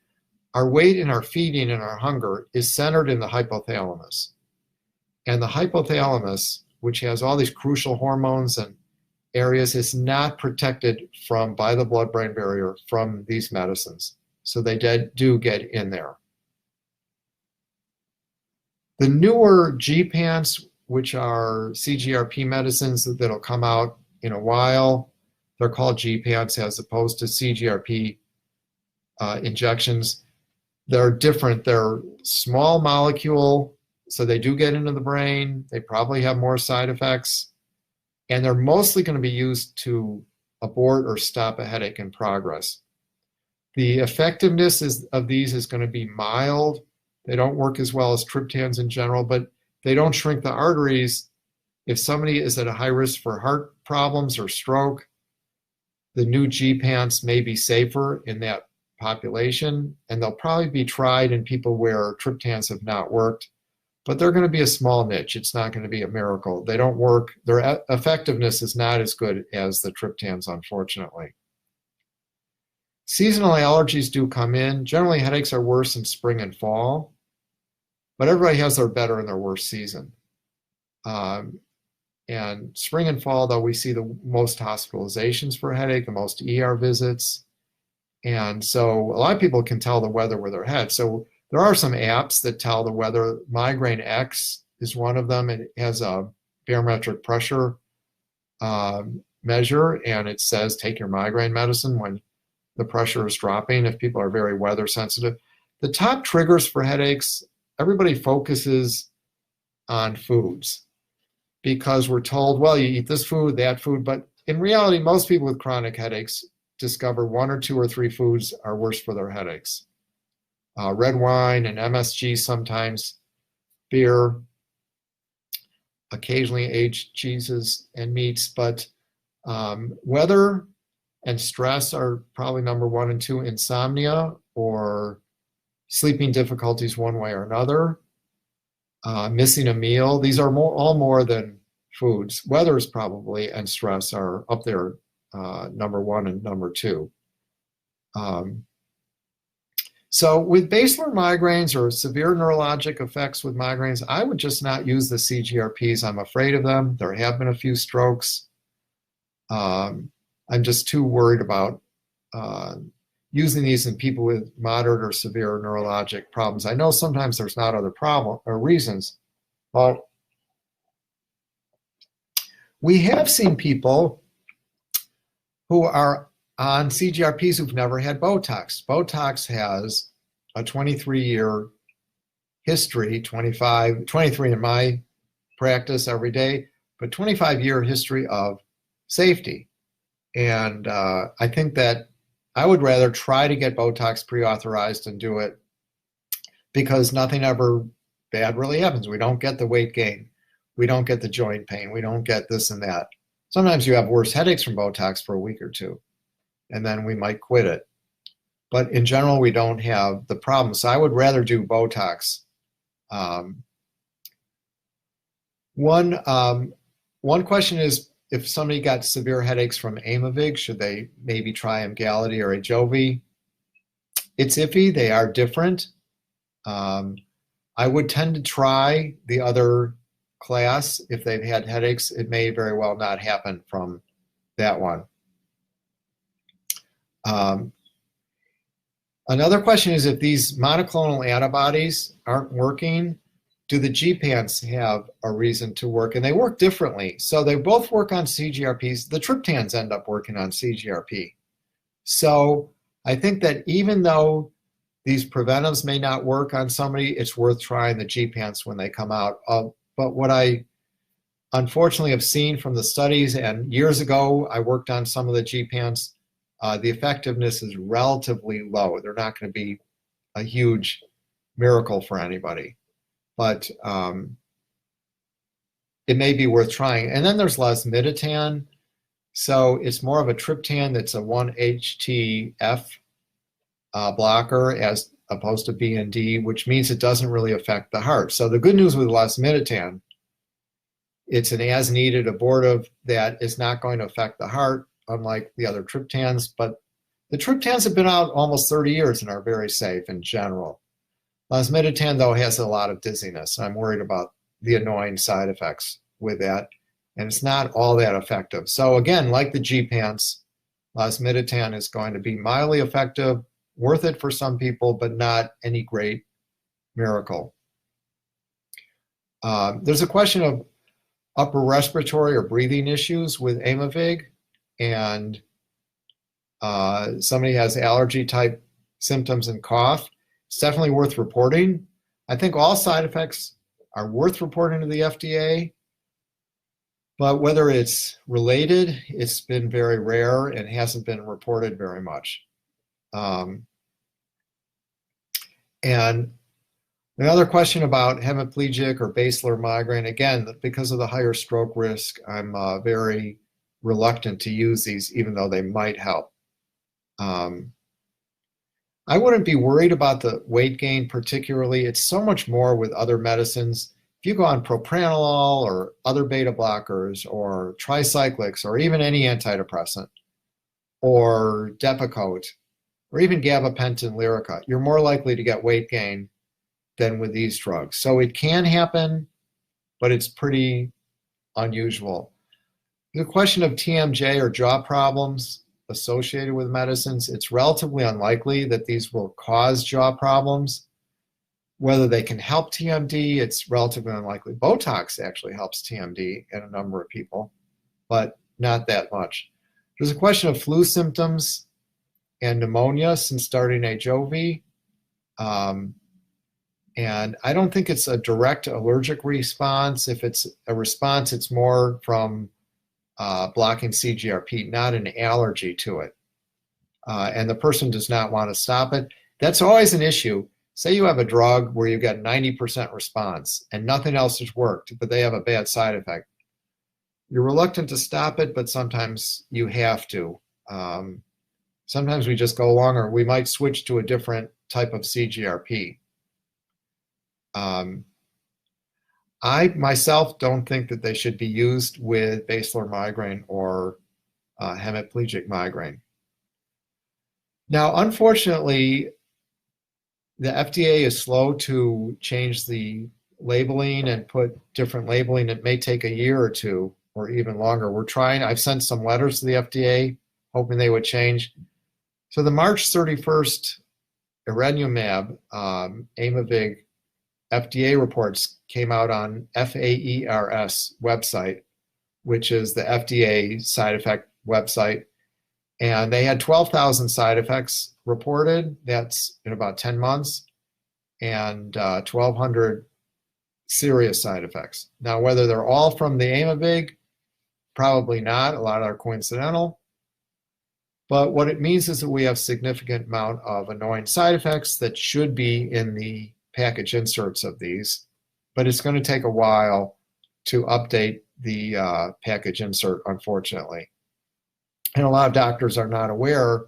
our weight and our feeding and our hunger is centered in the hypothalamus. And the hypothalamus, which has all these crucial hormones and areas, is not protected by the blood-brain barrier from these medicines. So they do get in there. The newer GPANs, which are CGRP medicines that'll come out in a while, they're called GPANs as opposed to CGRP injections. They're different. They're small molecule, so they do get into the brain. They probably have more side effects. And they're mostly going to be used to abort or stop a headache in progress. The effectiveness of these is going to be mild. They don't work as well as triptans in general, but they don't shrink the arteries. If somebody is at a high risk for heart problems or stroke, the new GPANs may be safer in that population, and they'll probably be tried in people where triptans have not worked, but they're going to be a small niche. It's not going to be a miracle. They don't work. Their effectiveness is not as good as the triptans, unfortunately. Seasonal allergies do come in. Generally, headaches are worse in spring and fall, but everybody has their better and their worst season. And spring and fall, though, we see the most hospitalizations for a headache, the most ER visits. And so a lot of people can tell the weather with their head. So there are some apps that tell the weather. Migraine X is one of them. It has a barometric pressure measure, and it says take your migraine medicine when the pressure is dropping if people are very weather sensitive. The top triggers for headaches, everybody focuses on foods because we're told, well, you eat this food, that food, but in reality, most people with chronic headaches discover 1 or 2 or 3 foods are worse for their headaches. Red wine and MSG sometimes, beer, occasionally aged cheeses and meats, but weather and stress are probably number 1 and 2. Insomnia or sleeping difficulties one way or another, missing a meal. These are all more than foods. Weather is probably, and stress are up there, number 1 and number 2. So with basilar migraines or severe neurologic effects with migraines, I would just not use the CGRPs. I'm afraid of them. There have been a few strokes. I'm just too worried about using these in people with moderate or severe neurologic problems. I know sometimes there's not other problem or reasons, but we have seen people who are on CGRPs who've never had Botox. Botox has a 23-year history, 23 in my practice every day, but 25-year history of safety. And I think that I would rather try to get Botox pre-authorized and do it because nothing ever bad really happens. We don't get the weight gain. We don't get the joint pain. We don't get this and that. Sometimes you have worse headaches from Botox for a week or 2, and then we might quit it. But in general, we don't have the problem. So I would rather do Botox. One question is, if somebody got severe headaches from Aimovig, should they maybe try Emgality or Ajovy? It's iffy. They are different. I would tend to try the other class if they've had headaches. It may very well not happen from that one. Another question is, if these monoclonal antibodies aren't working, do the GPANs have a reason to work? And they work differently. So they both work on CGRPs. The triptans end up working on CGRP. So I think that even though these preventives may not work on somebody, it's worth trying the GPANs when they come out. But what I unfortunately have seen from the studies, and years ago I worked on some of the GPANs, the effectiveness is relatively low. They're not going to be a huge miracle for anybody, but it may be worth trying. And then there's lasmiditan. So it's more of a triptan that's a 1-HTF blocker as opposed to BND, which means it doesn't really affect the heart. So the good news with lasmiditan It's an as-needed abortive that is not going to affect the heart, unlike the other triptans. But the triptans have been out almost 30 years and are very safe in general. Lasmiditan, though, has a lot of dizziness. I'm worried about the annoying side effects with that, and it's not all that effective. So again, like the gepants, lasmiditan is going to be mildly effective, worth it for some people, but not any great miracle. There's a question of upper respiratory or breathing issues with Aimovig, and somebody has allergy type symptoms and cough. It's definitely worth reporting. I think all side effects are worth reporting to the FDA, but whether it's related, it's been very rare and hasn't been reported very much. And another question about hemiplegic or basilar migraine, again, because of the higher stroke risk, I'm very reluctant to use these, even though they might help. I wouldn't be worried about the weight gain particularly. It's so much more with other medicines. If you go on propranolol or other beta blockers or tricyclics or even any antidepressant or Depakote or even gabapentin Lyrica, you're more likely to get weight gain than with these drugs. So it can happen, but it's pretty unusual. The question of TMJ or jaw problems associated with medicines, it's relatively unlikely that these will cause jaw problems. Whether they can help TMD, it's relatively unlikely. Botox actually helps TMD in a number of people, but not that much. There's a question of flu symptoms and pneumonia since starting HOV. And I don't think it's a direct allergic response. If it's a response, it's more from blocking Cgrp, not an allergy to it. And the person does not want to stop it. That's always an issue. Say you have a drug where you get 90% response and nothing else has worked, but they have a bad side effect. You're reluctant to stop it, but sometimes you have to. Sometimes we just go along, or we might switch to a different type of Cgrp. I myself don't think that they should be used with basilar migraine or hemiplegic migraine. Now, unfortunately, the FDA is slow to change the labeling and put different labeling. It may take a year or two or even longer. We're trying. I've sent some letters to the FDA hoping they would change. So the March 31st Erenumab, Aimovig FDA reports came out on FAERS website, which is the FDA side effect website. And they had 12,000 side effects reported. That's in about 10 months, and 1,200 serious side effects. Now, whether they're all from the Aimovig, probably not. A lot are coincidental. But what it means is that we have significant amount of annoying side effects that should be in the package inserts of these, but it's going to take a while to update the package insert, unfortunately. And a lot of doctors are not aware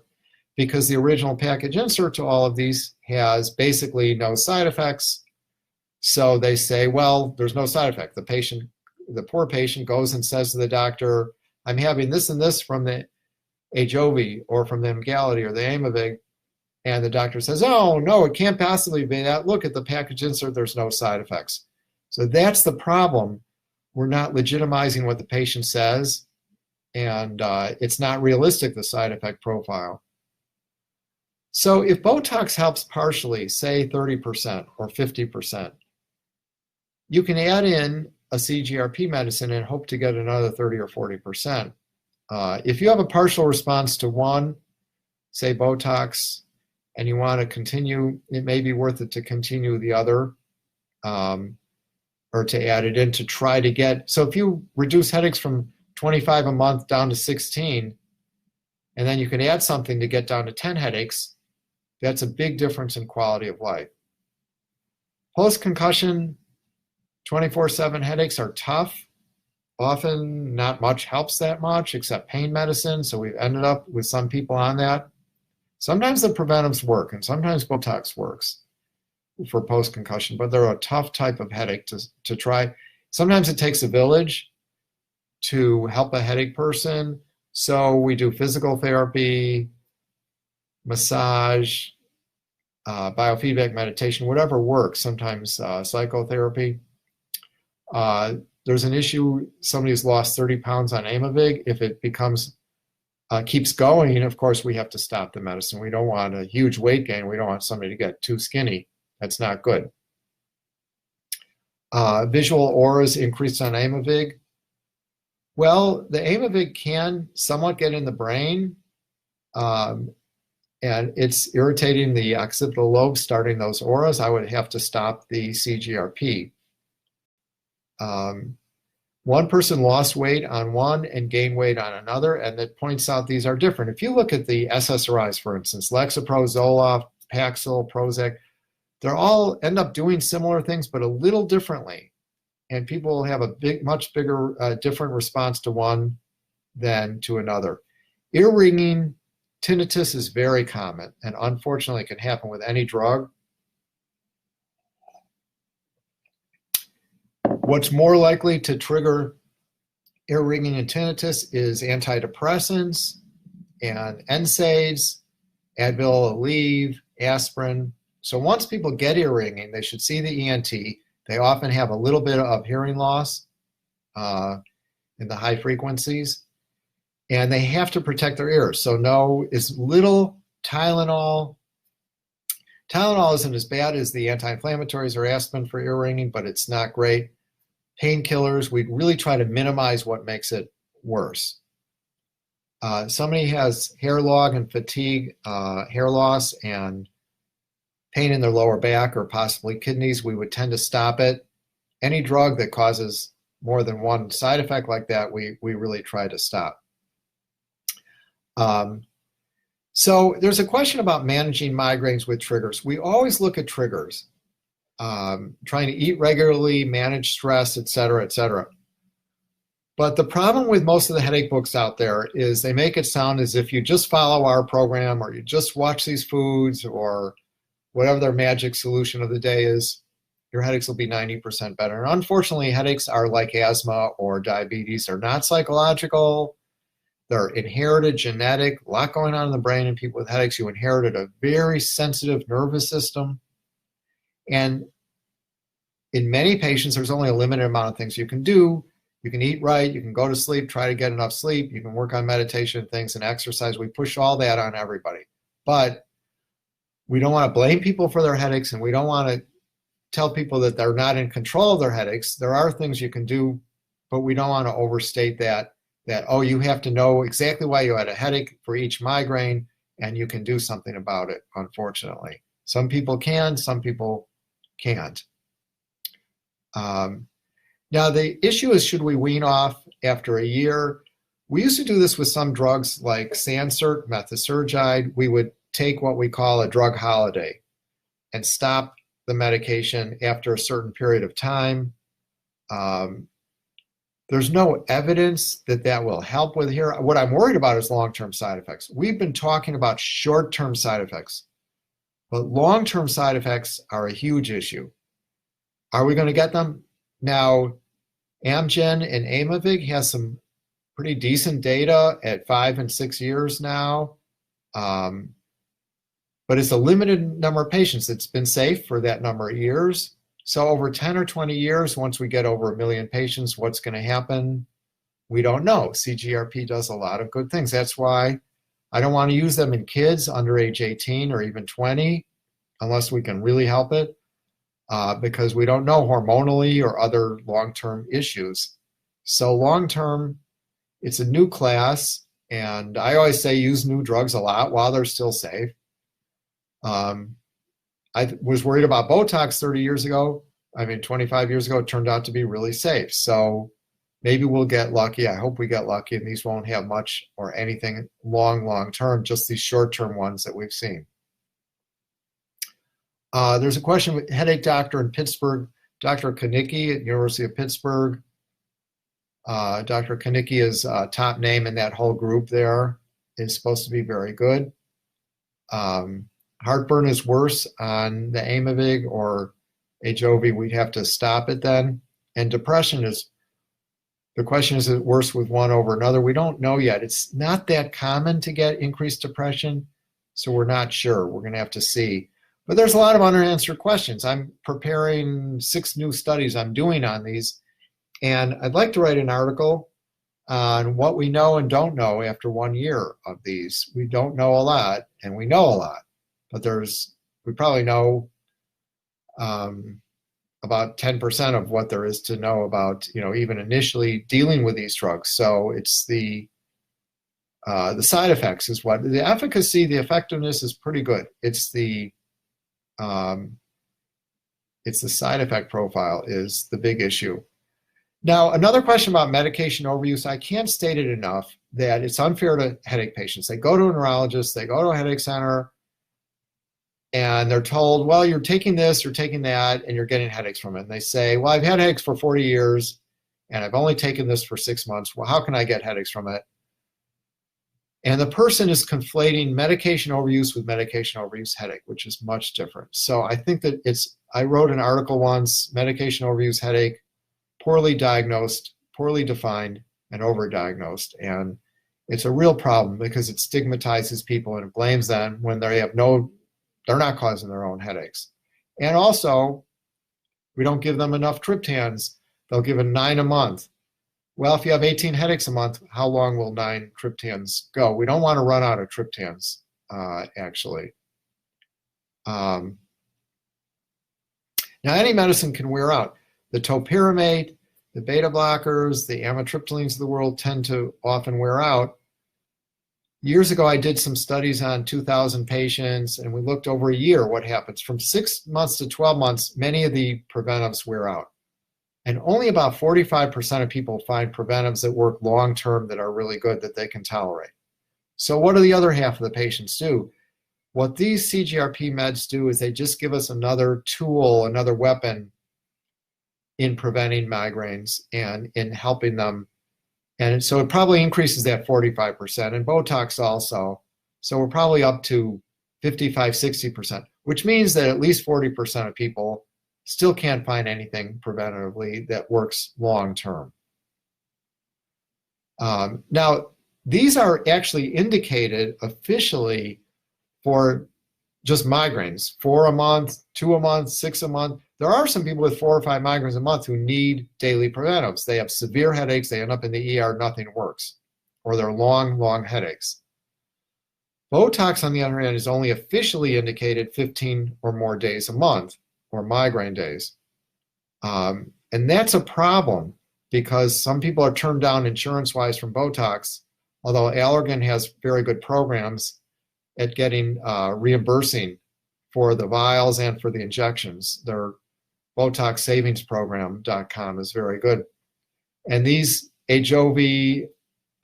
because the original package insert to all of these has basically no side effects. So they say, well, there's no side effect. The poor patient goes and says to the doctor, I'm having this and this from the HOV or from the Emgality or the Aimovig. And the doctor says, oh, no, it can't possibly be that. Look at the package insert, there's no side effects. So that's the problem. We're not legitimizing what the patient says, and it's not realistic, the side effect profile. So if Botox helps partially, say 30% or 50%, you can add in a CGRP medicine and hope to get another 30 or 40%. If you have a partial response to one, say Botox, and you want to continue, it may be worth it to continue the other, or to add it in to try to get, so if you reduce headaches from 25 a month down to 16, and then you can add something to get down to 10 headaches, that's a big difference in quality of life. Post-concussion, 24/7 headaches are tough. Often not much helps that much except pain medicine, so we've ended up with some people on that. Sometimes the preventives work, and sometimes Botox works for post-concussion, but they're a tough type of headache to try. Sometimes it takes a village to help a headache person. So we do physical therapy, massage, biofeedback meditation, whatever works, sometimes psychotherapy. There's an issue, somebody who's lost 30 pounds on Aimovig. If it keeps going, of course, we have to stop the medicine. We don't want a huge weight gain. We don't want somebody to get too skinny. That's not good. Visual auras increased on Aimovig. Well, the Aimovig can somewhat get in the brain, and it's irritating the occipital lobe, starting those auras. I would have to stop the Cgrp. One person lost weight on one and gained weight on another, and that points out these are different. If you look at the SSRIs, for instance, Lexapro, Zoloft, Paxil, Prozac, they all end up doing similar things, but a little differently. And people have a much bigger, different response to one than to another. Ear ringing tinnitus is very common, and unfortunately it can happen with any drug. What's more likely to trigger ear ringing and tinnitus is antidepressants and NSAIDs, Advil, Aleve, aspirin. So once people get ear ringing, they should see the ENT. They often have a little bit of hearing loss in the high frequencies, and they have to protect their ears. So no, is little Tylenol. Tylenol isn't as bad as the anti-inflammatories or aspirin for ear ringing, but it's not great. Painkillers, we really try to minimize what makes it worse. Somebody has hair log and fatigue, hair loss, and pain in their lower back or possibly kidneys, we would tend to stop it. Any drug that causes more than one side effect like that, we really try to stop. So there's a question about managing migraines with triggers. We always look at triggers. Trying to eat regularly, manage stress, et cetera, et cetera. But the problem with most of the headache books out there is they make it sound as if you just follow our program or you just watch these foods or whatever their magic solution of the day is, your headaches will be 90% better. And unfortunately, headaches are like asthma or diabetes. They're not psychological. They're inherited, genetic, a lot going on in the brain in people with headaches. You inherited a very sensitive nervous system. And in many patients, there's only a limited amount of things you can do. You can eat right, you can go to sleep, try to get enough sleep, you can work on meditation things and exercise. We push all that on everybody. But we don't want to blame people for their headaches, and we don't want to tell people that they're not in control of their headaches. There are things you can do, but we don't want to overstate that, oh, you have to know exactly why you had a headache for each migraine, and you can do something about it, unfortunately. Some people can, some people can't. Now, the issue is, should we wean off after a year? We used to do this with some drugs like Sansert, methosergide. We would take what we call a drug holiday and stop the medication after a certain period of time. There's no evidence that that will help with here. What I'm worried about is long-term side effects. We've been talking about short-term side effects, but long-term side effects are a huge issue. Are we going to get them? Now, Amgen and Aimovig has some pretty decent data at 5 and 6 years now, but it's a limited number of patients. It's been safe for that number of years. So over 10 or 20 years, once we get over 1 million patients, what's going to happen? We don't know. Cgrp does a lot of good things. That's why I don't want to use them in kids under age 18 or even 20, unless we can really help it. Because we don't know hormonally or other long-term issues. So long-term, it's a new class, and I always say use new drugs a lot while they're still safe. I was worried about Botox 30 years ago. 25 years ago, it turned out to be really safe. So maybe we'll get lucky. I hope we get lucky, and these won't have much or anything long-term, just these short-term ones that we've seen. There's a question with headache doctor in Pittsburgh, Dr. Konicki at University of Pittsburgh. Dr. Konicki is a top name in that whole group there. Is supposed to be very good. Heartburn is worse on the Aimovig or Ajovy. We'd have to stop it then. And depression is, the question is it worse with one over another? We don't know yet. It's not that common to get increased depression, so we're not sure. We're going to have to see. But there's a lot of unanswered questions. I'm preparing 6 new studies I'm doing on these, and I'd like to write an article on what we know and don't know after 1 year of these. We don't know a lot, and we know a lot, but we probably know about 10% of what there is to know about, even initially dealing with these drugs. So it's the side effects is what the efficacy, the effectiveness is pretty good. It's the side effect profile is the big issue. Now, another question about medication overuse, I can't state it enough that it's unfair to headache patients. They go to a neurologist, they go to a headache center, and they're told, well, you're taking this, you're taking that, and you're getting headaches from it. And they say, well, I've had headaches for 40 years, and I've only taken this for 6 months. Well, how can I get headaches from it? And the person is conflating medication overuse with medication overuse headache, which is much different. So I think that I wrote an article once, medication overuse headache, poorly diagnosed, poorly defined, and overdiagnosed. And it's a real problem because it stigmatizes people and it blames them when they're not causing their own headaches. And also, we don't give them enough triptans. They'll give them 9 a month. Well, if you have 18 headaches a month, how long will 9 triptans go? We don't want to run out of triptans, actually. Now, any medicine can wear out. The topiramate, the beta blockers, the amitriptylines of the world tend to often wear out. Years ago, I did some studies on 2,000 patients, and we looked over a year what happens. From 6 months to 12 months, many of the preventives wear out. And only about 45% of people find preventives that work long-term that are really good, that they can tolerate. So what do the other half of the patients do? What these CGRP meds do is they just give us another tool, another weapon in preventing migraines and in helping them. And so it probably increases that 45%, and Botox also. So we're probably up to 55, 60%, which means that at least 40% of people still can't find anything preventatively that works long-term. Now, these are actually indicated officially for just migraines, 4 a month, 2 a month, 6 a month. There are some people with 4 or 5 migraines a month who need daily preventives. They have severe headaches, they end up in the ER, nothing works, or they're long, long headaches. Botox, on the other hand, is only officially indicated 15 or more days a month, or migraine days. And that's a problem because some people are turned down insurance-wise from Botox, although Allergan has very good programs at getting reimbursing for the vials and for the injections. Their BotoxSavingsProgram.com is very good. And these Ajovy,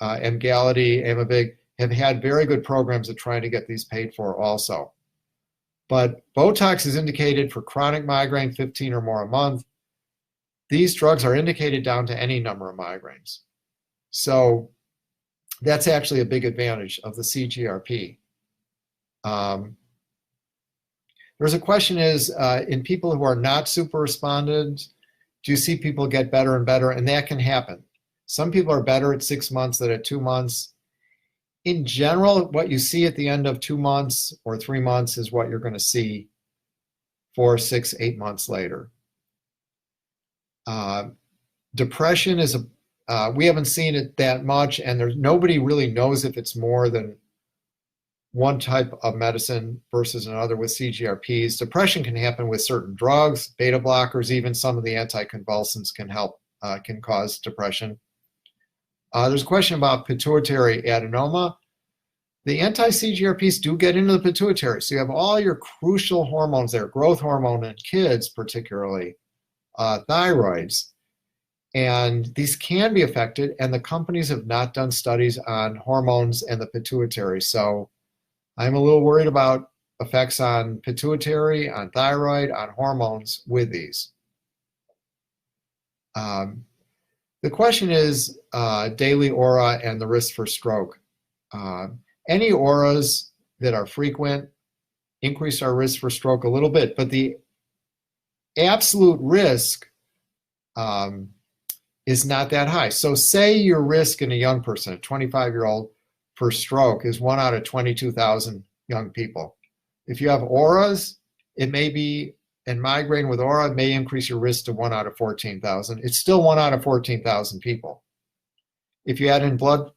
Emgality, Aimovig have had very good programs at trying to get these paid for also. But Botox is indicated for chronic migraine, 15 or more a month. These drugs are indicated down to any number of migraines. So that's actually a big advantage of the CGRP. There's a question is, in people who are not super respondent, do you see people get better and better? And that can happen. Some people are better at 6 months than at 2 months. In general, what you see at the end of 2 months or 3 months is what you're going to see 4, 6, 8 months later. Depression is we haven't seen it that much, and nobody really knows if it's more than one type of medicine versus another with CGRPs. Depression can happen with certain drugs, beta blockers, even some of the anticonvulsants can help, can cause depression. There's a question about pituitary adenoma. The anti-CGRPs do get into the pituitary, so you have all your crucial hormones there, growth hormone in kids particularly, thyroids, and these can be affected, and the companies have not done studies on hormones and the pituitary, so I'm a little worried about effects on pituitary, on thyroid, on hormones with these. The question is daily aura and the risk for stroke. Any auras that are frequent increase our risk for stroke a little bit, but the absolute risk is not that high. So say your risk in a young person, a 25-year-old, for stroke is 1 out of 22,000 young people. If you have auras, it may be, and migraine with aura may increase your risk to 1 out of 14,000. It's still 1 out of 14,000 people. If you add in blood,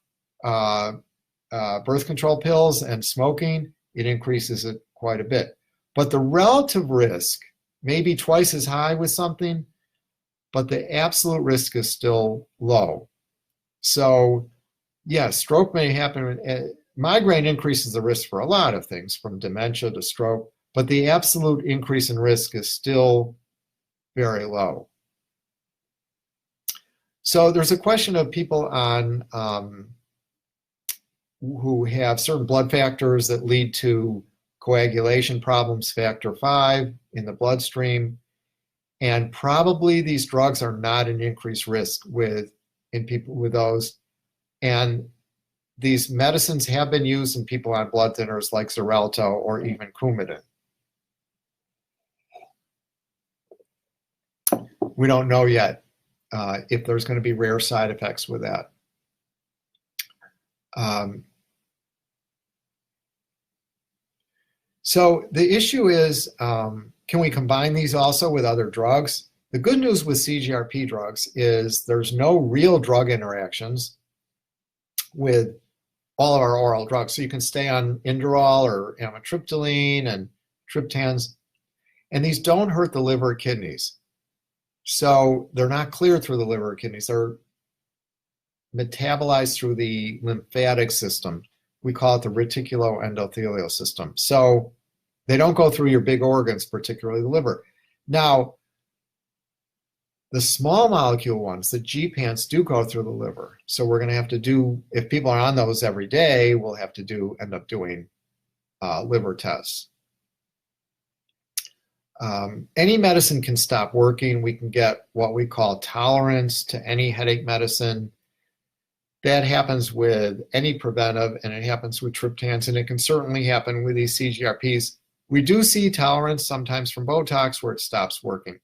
birth control pills and smoking, it increases it quite a bit. But the relative risk may be twice as high with something, but the absolute risk is still low. So yes, stroke may happen. Migraine increases the risk for a lot of things, from dementia to stroke, but the absolute increase in risk is still very low. So there's a question of people on who have certain blood factors that lead to coagulation problems, factor V in the bloodstream, and probably these drugs are not an increased risk in people with those. And these medicines have been used in people on blood thinners like Xarelto or even Coumadin. We don't know yet if there's going to be rare side effects with that. So the issue is, can we combine these also with other drugs? The good news with CGRP drugs is there's no real drug interactions with all of our oral drugs. So you can stay on Inderal or amitriptyline and triptans, and these don't hurt the liver or kidneys. So they're not cleared through the liver or kidneys. They're metabolized through the lymphatic system. We call it the reticuloendothelial system. So they don't go through your big organs, particularly the liver. Now, the small molecule ones, the GPANs, do go through the liver. So we're going to have to do, if people are on those every day, we'll have to end up doing liver tests. Any medicine can stop working. We can get what we call tolerance to any headache medicine. That happens with any preventive, and it happens with triptans, and it can certainly happen with these CGRPs. We do see tolerance sometimes from Botox where it stops working.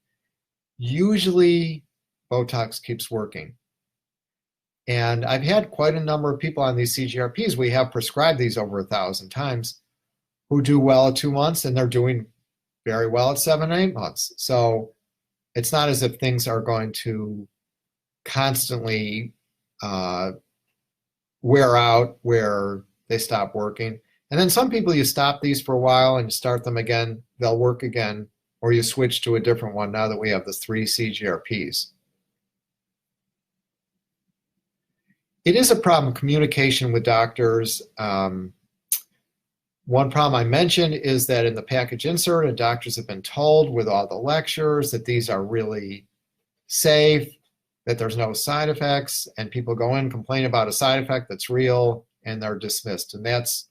Usually, Botox keeps working. And I've had quite a number of people on these CGRPs. We have prescribed these over 1,000 times who do well at 2 months, and they're doing very well at 7 or 8 months. So it's not as if things are going to constantly wear out where they stop working. And then some people, you stop these for a while and you start them again, they'll work again, or you switch to a different one now that we have the 3 CGRPs. It is a problem, communication with doctors. One problem I mentioned is that in the package insert, and doctors have been told with all the lectures that these are really safe, that there's no side effects, and people go in, complain about a side effect that's real, and they're dismissed. And that's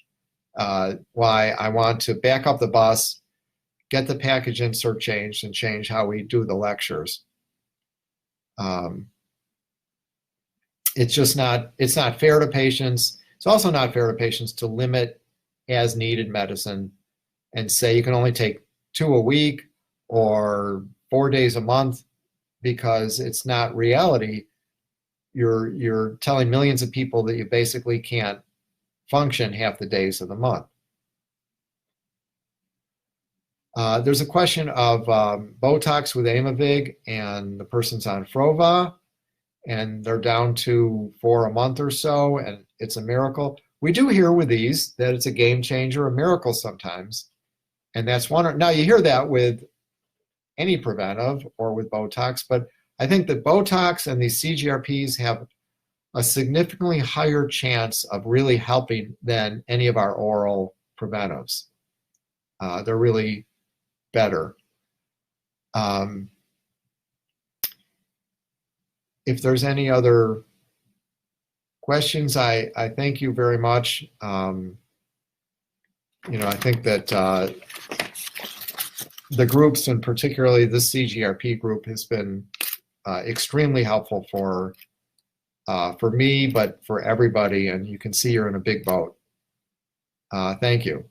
why I want to back up the bus, get the package insert changed, and change how we do the lectures. It's just not, it's not fair to patients. It's also not fair to patients to limit as needed medicine and say you can only take 2 a week or 4 days a month, because it's not reality. You're telling millions of people that you basically can't function half the days of the month. There's a question of Botox with Aimovig, and the person's on Frova, and they're down to 4 a month or so, and it's a miracle. We do hear with these that it's a game changer, a miracle sometimes, and that's one. Now you hear that with any preventive or with Botox, but I think that Botox and these CGRPs have a significantly higher chance of really helping than any of our oral preventives. They're really better. If there's any other questions, I thank you very much. You know, I think that the groups, and particularly this CGRP group, has been extremely helpful for me, but for everybody, and you can see you're in a big boat. Thank you.